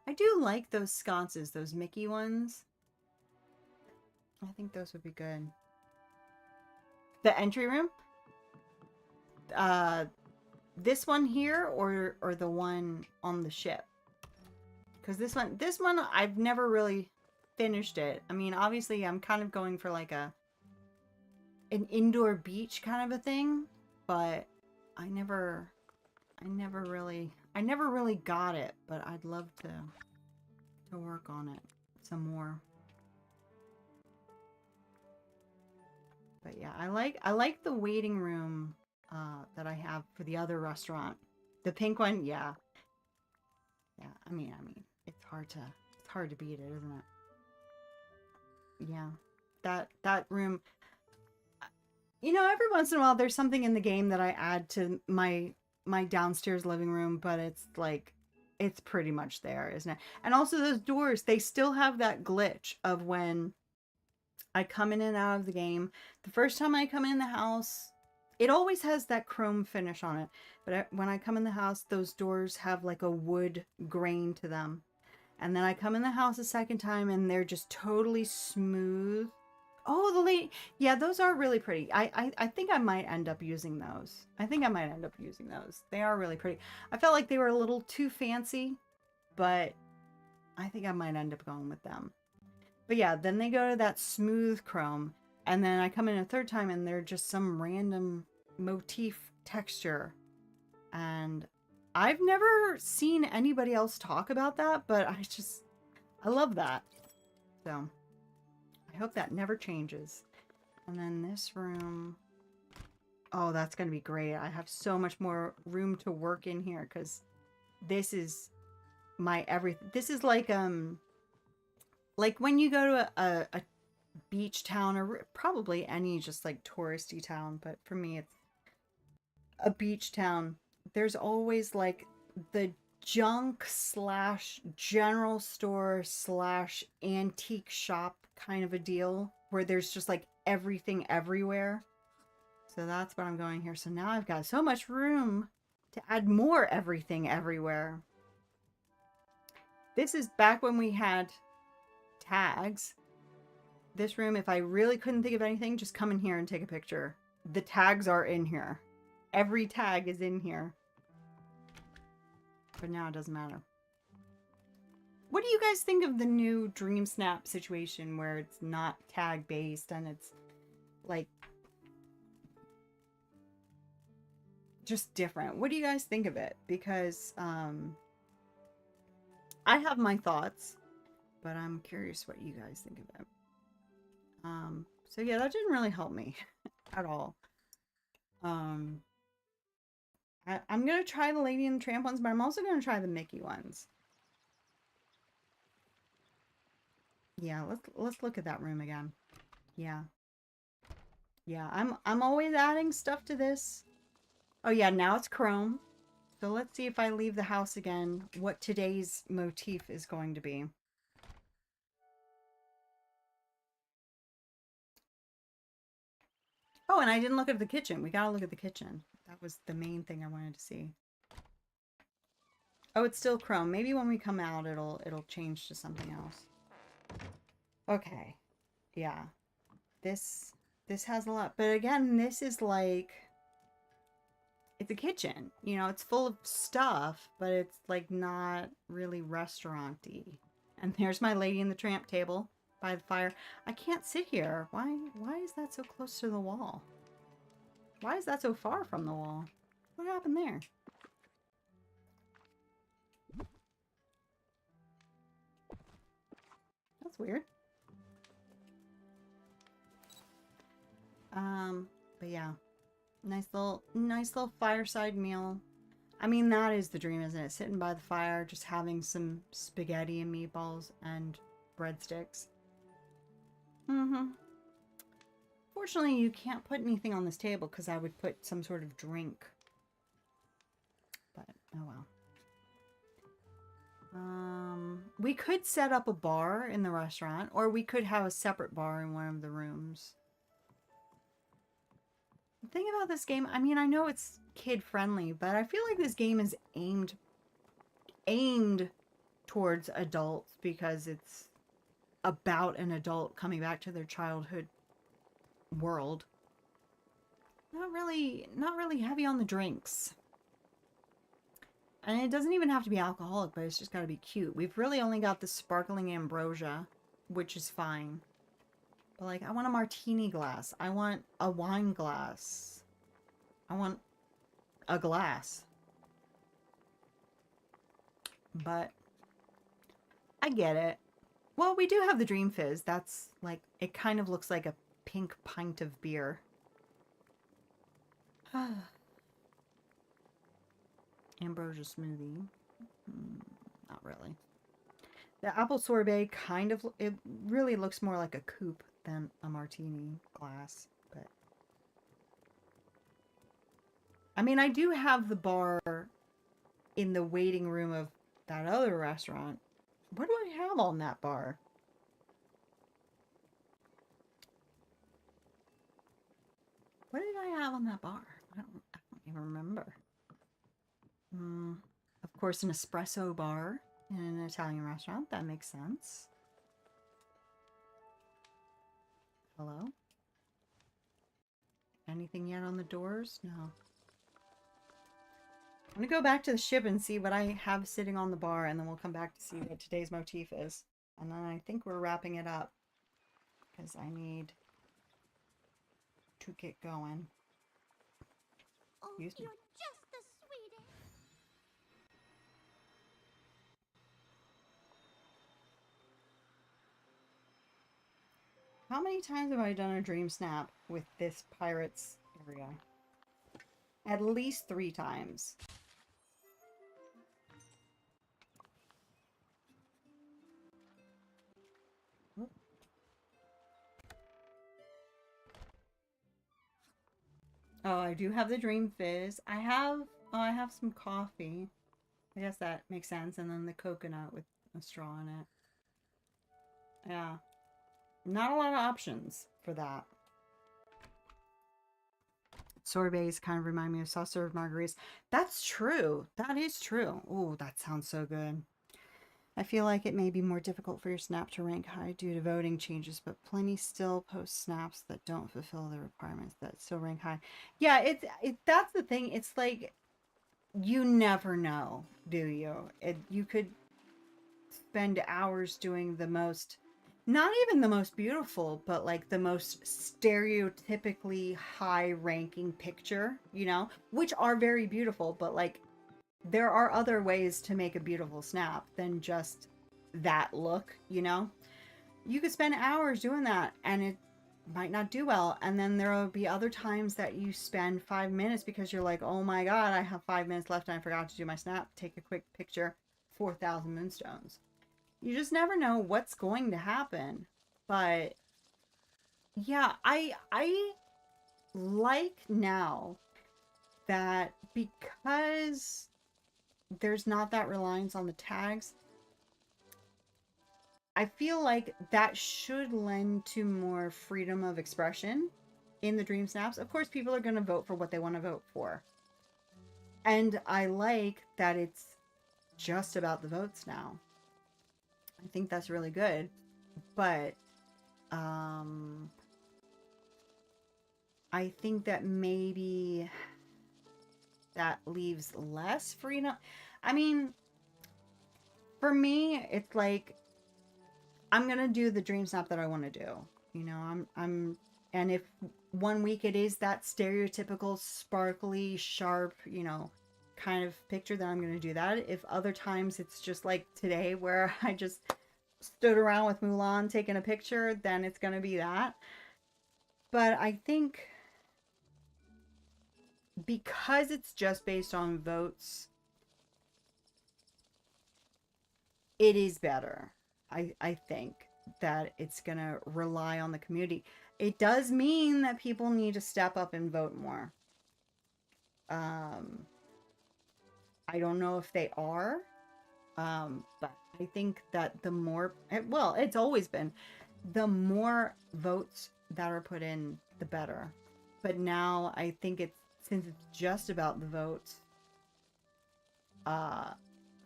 I do like those sconces, those Mickey ones. I think those would be good. The entry room? This one here or the one on the ship? Because this one I've never really finished it. I mean, obviously I'm kind of going for like an indoor beach kind of a thing, but I never really got it, but I'd love to work on it some more. But yeah, I like the waiting room that I have for the other restaurant. The pink one, yeah. Yeah, I mean, it's hard to beat it, isn't it? Yeah. That room, you know, every once in a while there's something in the game that I add to my downstairs living room, but it's like, it's pretty much there, isn't it? And also those doors, they still have that glitch of when I come in and out of the game. The first time I come in the house, it always has that chrome finish on it. But when I come in the house, those doors have like a wood grain to them. And then I come in the house a second time and they're just totally smooth. Oh, the late... Yeah, those are really pretty. I think I might end up using those. They are really pretty. I felt like they were a little too fancy, but I think I might end up going with them. But yeah, then they go to that smooth chrome, and then I come in a third time and they're just some random motif texture. And I've never seen anybody else talk about that, but I love that. So I hope that never changes. And then this room, oh, that's going to be great. I have so much more room to work in here because this is my everything. This is like when you go to a beach town, or probably any just like touristy town, but for me it's a beach town. There's always like the junk slash general store slash antique shop kind of a deal where there's just like everything everywhere. So that's what I'm going here. So now I've got so much room to add more everything everywhere. This is back when we had tags. This room, if I really couldn't think of anything, just come in here and take a picture. The tags are in here. Every tag is in here. But now it doesn't matter. What do you guys think of the new DreamSnap situation where it's not tag based and it's like just different? What do you guys think of it? Because I have my thoughts, but I'm curious what you guys think of it. So yeah, that didn't really help me at all. I'm gonna try the Lady and the Tramp ones, but I'm also gonna try the Mickey ones. Yeah, let's look at that room again. Yeah. Yeah, I'm always adding stuff to this. Oh yeah, now it's chrome. So let's see if I leave the house again, what today's motif is going to be. Oh, and I didn't look at the kitchen. We gotta look at the kitchen. That was the main thing I wanted to see. Oh, it's still chrome. Maybe when we come out, it'll change to something else. Okay. Yeah. This has a lot. But again, this is like... It's a kitchen. You know, it's full of stuff, but it's like not really restaurant-y. And there's my Lady and the Tramp table by the fire. I can't sit here. Why is that so close to the wall? Why is that so far from the wall? What happened there? That's weird. But yeah. Nice little fireside meal. I mean, that is the dream, isn't it? Sitting by the fire, just having some spaghetti and meatballs and breadsticks. Fortunately, you can't put anything on this table because I would put some sort of drink. But, oh well. We could set up a bar in the restaurant, or we could have a separate bar in one of the rooms. The thing about this game, I mean, I know it's kid-friendly, but I feel like this game is aimed towards adults because it's about an adult coming back to their childhood world. Not really heavy on the drinks. And it doesn't even have to be alcoholic, but it's just got to be cute. We've really only got the sparkling ambrosia, which is fine. But like, I want a martini glass. I want a wine glass. I want a glass. But I get it. Well, we do have the Dream Fizz. That's like, it kind of looks like a pink pint of beer. Ambrosia smoothie. Not really. The apple sorbet kind of, it really looks more like a coupe than a martini glass, but I mean, I do have the bar in the waiting room of that other restaurant. What do I have on that bar? What did I have on that bar? I don't even remember. Of course, an espresso bar in an Italian restaurant. That makes sense. Hello? Anything yet on the doors? No. I'm gonna go back to the ship and see what I have sitting on the bar, and then we'll come back to see what today's motif is. And then I think we're wrapping it up because I need to get going. Oh, Excuse me. you're just the sweetest. How many times have I done a dream snap with this pirates area? At least 3 times. Oh, I do have the dream fizz. I have some coffee. I guess that makes sense. And then the coconut with a straw in it. Yeah. Not a lot of options for that. Sorbets kind of remind me of soft serve margaritas. That's true. That is true. Oh, that sounds so good. I feel like it may be more difficult for your snap to rank high due to voting changes, but plenty still post snaps that don't fulfill the requirements that still rank high. Yeah, that's the thing. It's like you never know, do you? You could spend hours doing the most, not even the most beautiful, but like the most stereotypically high ranking picture, which are very beautiful, but like there are other ways to make a beautiful snap than just that look. You could spend hours doing that and it might not do well. And then there will be other times that you spend 5 minutes because you're like, oh my God, I have 5 minutes left and I forgot to do my snap. Take a quick picture, 4,000 moonstones. You just never know what's going to happen. But yeah, I like now that because there's not that reliance on the tags, I feel like that should lend to more freedom of expression in the dream snaps. Of course, people are going to vote for what they want to vote for. And I like that it's just about the votes now. I think that's really good. But I think that maybe that leaves less freedom. I mean, for me, it's like I'm gonna do the dream snap that I want to do. And if one week it is that stereotypical, sparkly, sharp, kind of picture, then I'm gonna do that. If other times it's just like today where I just stood around with Mulan taking a picture, then it's gonna be that. But I think because it's just based on votes, it is better. I think that it's going to rely on the community. It does mean that people need to step up and vote more. I don't know if they are, but I think that the more, well, it's always been, the more votes that are put in, the better. But now I think since it's just about the votes,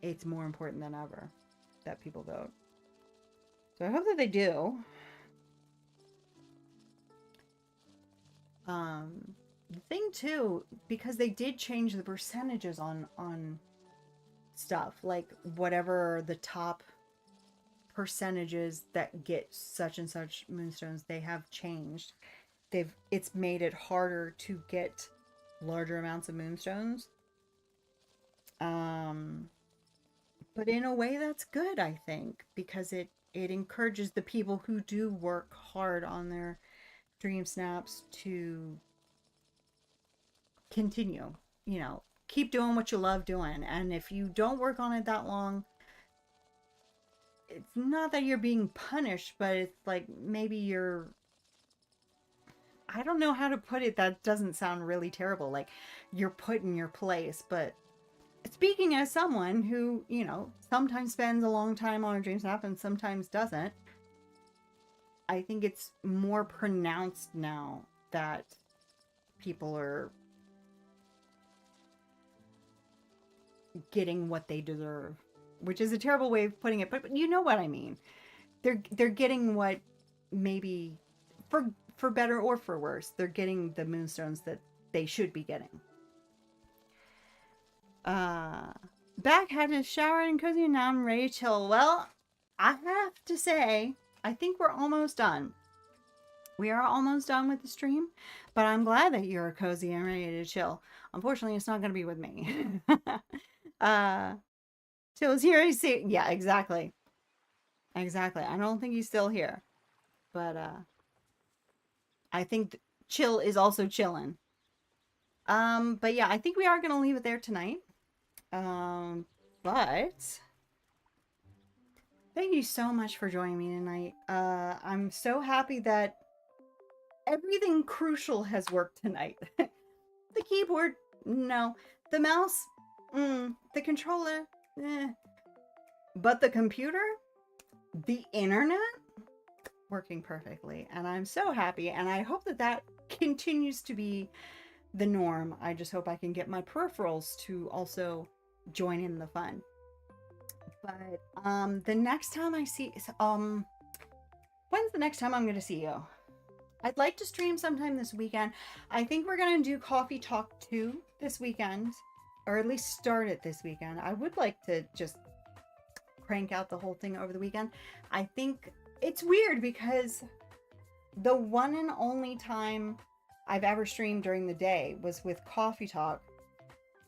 it's more important than ever that people vote. So I hope that they do. The thing too, because they did change the percentages on stuff, like whatever the top percentages that get such and such moonstones, they have changed. It's made it harder to get larger amounts of moonstones. But in a way that's good, I think, because it encourages the people who do work hard on their dream snaps to continue, keep doing what you love doing. And if you don't work on it that long, it's not that you're being punished, but it's like maybe I don't know how to put it. That doesn't sound really terrible. Like you're put in your place, but speaking as someone who, sometimes spends a long time on a dream snap and sometimes doesn't, I think it's more pronounced now that people are getting what they deserve, which is a terrible way of putting it, but you know what I mean. They're getting what, maybe for better or for worse, they're getting the moonstones that they should be getting. Back, had a shower and cozy, and now I'm ready to chill. Well, I have to say, I think we're almost done. We are almost done with the stream, but I'm glad that you're cozy and ready to chill. Unfortunately, it's not going to be with me. uh, Chill's here. I see. Yeah, exactly. Exactly. I don't think he's still here, but I think Chill is also chilling. But yeah, I think we are going to leave it there tonight. But thank you so much for joining me tonight. I'm so happy that everything crucial has worked tonight. The keyboard, no. The mouse, the controller, eh. But the computer, the internet, working perfectly. And I'm so happy. And I hope that that continues to be the norm. I just hope I can get my peripherals to also join in the fun. But the next time I see, when's the next time I'm going to see you? I'd like to stream sometime this weekend. I think we're going to do Coffee Talk 2 this weekend, or at least start it this weekend. I would like to just crank out the whole thing over the weekend. I think it's weird because the one and only time I've ever streamed during the day was with Coffee Talk,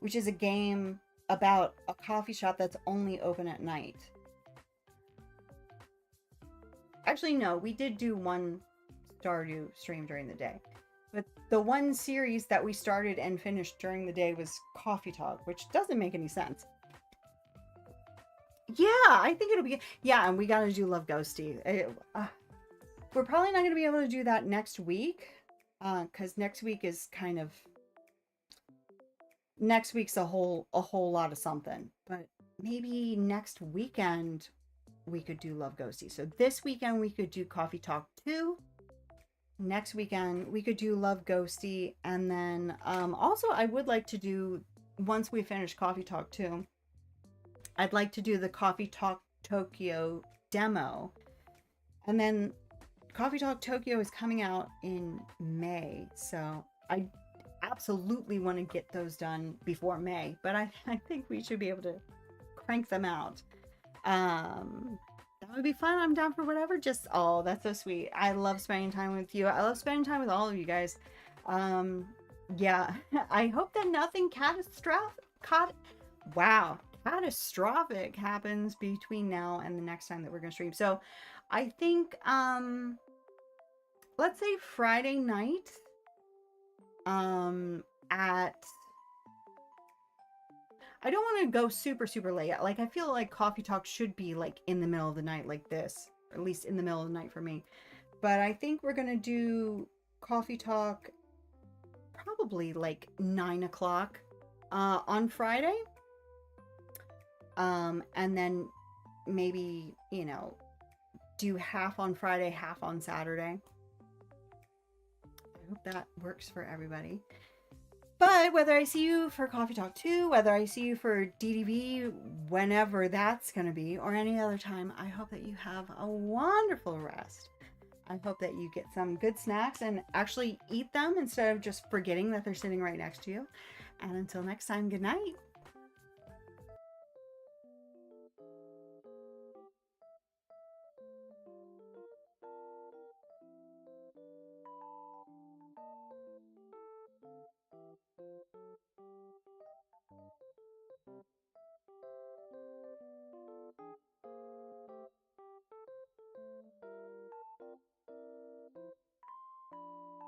which is a game about a coffee shop that's only open at night. Actually, no, we did do one Stardew stream during the day. But the one series that we started and finished during the day was Coffee Talk, which doesn't make any sense. Yeah, I think it'll be... Yeah, and we gotta do Love Ghosty. We're probably not gonna be able to do that next week, because next week is kind of... Next week's a whole lot of something. But maybe next weekend we could do Love Ghosty. So this weekend we could do Coffee Talk 2. Next weekend we could do Love Ghosty, and then also I would like to do, once we finish Coffee Talk 2, I'd like to do the Coffee Talk Tokyo demo. And then Coffee Talk Tokyo is coming out in May, so I absolutely want to get those done before May, but I think we should be able to crank them out. That would be fun. I'm down for whatever. Just, oh, that's so sweet. I love spending time with you. I love spending time with all of you guys. Yeah, I hope that nothing catastrophic happens between now and the next time that we're gonna stream. So I think let's say Friday night at, I don't want to go super late. Like, I feel like Coffee Talk should be like in the middle of the night like this, or at least in the middle of the night for me. But I think we're gonna do Coffee Talk probably like 9 o'clock on Friday. And then maybe, you know, do half on Friday, half on Saturday. I hope that works for everybody. But whether I see you for Coffee Talk 2, whether I see you for DDV, whenever that's going to be, or any other time, I hope that you have a wonderful rest. I hope that you get some good snacks and actually eat them instead of just forgetting that they're sitting right next to you. And until next time, good night.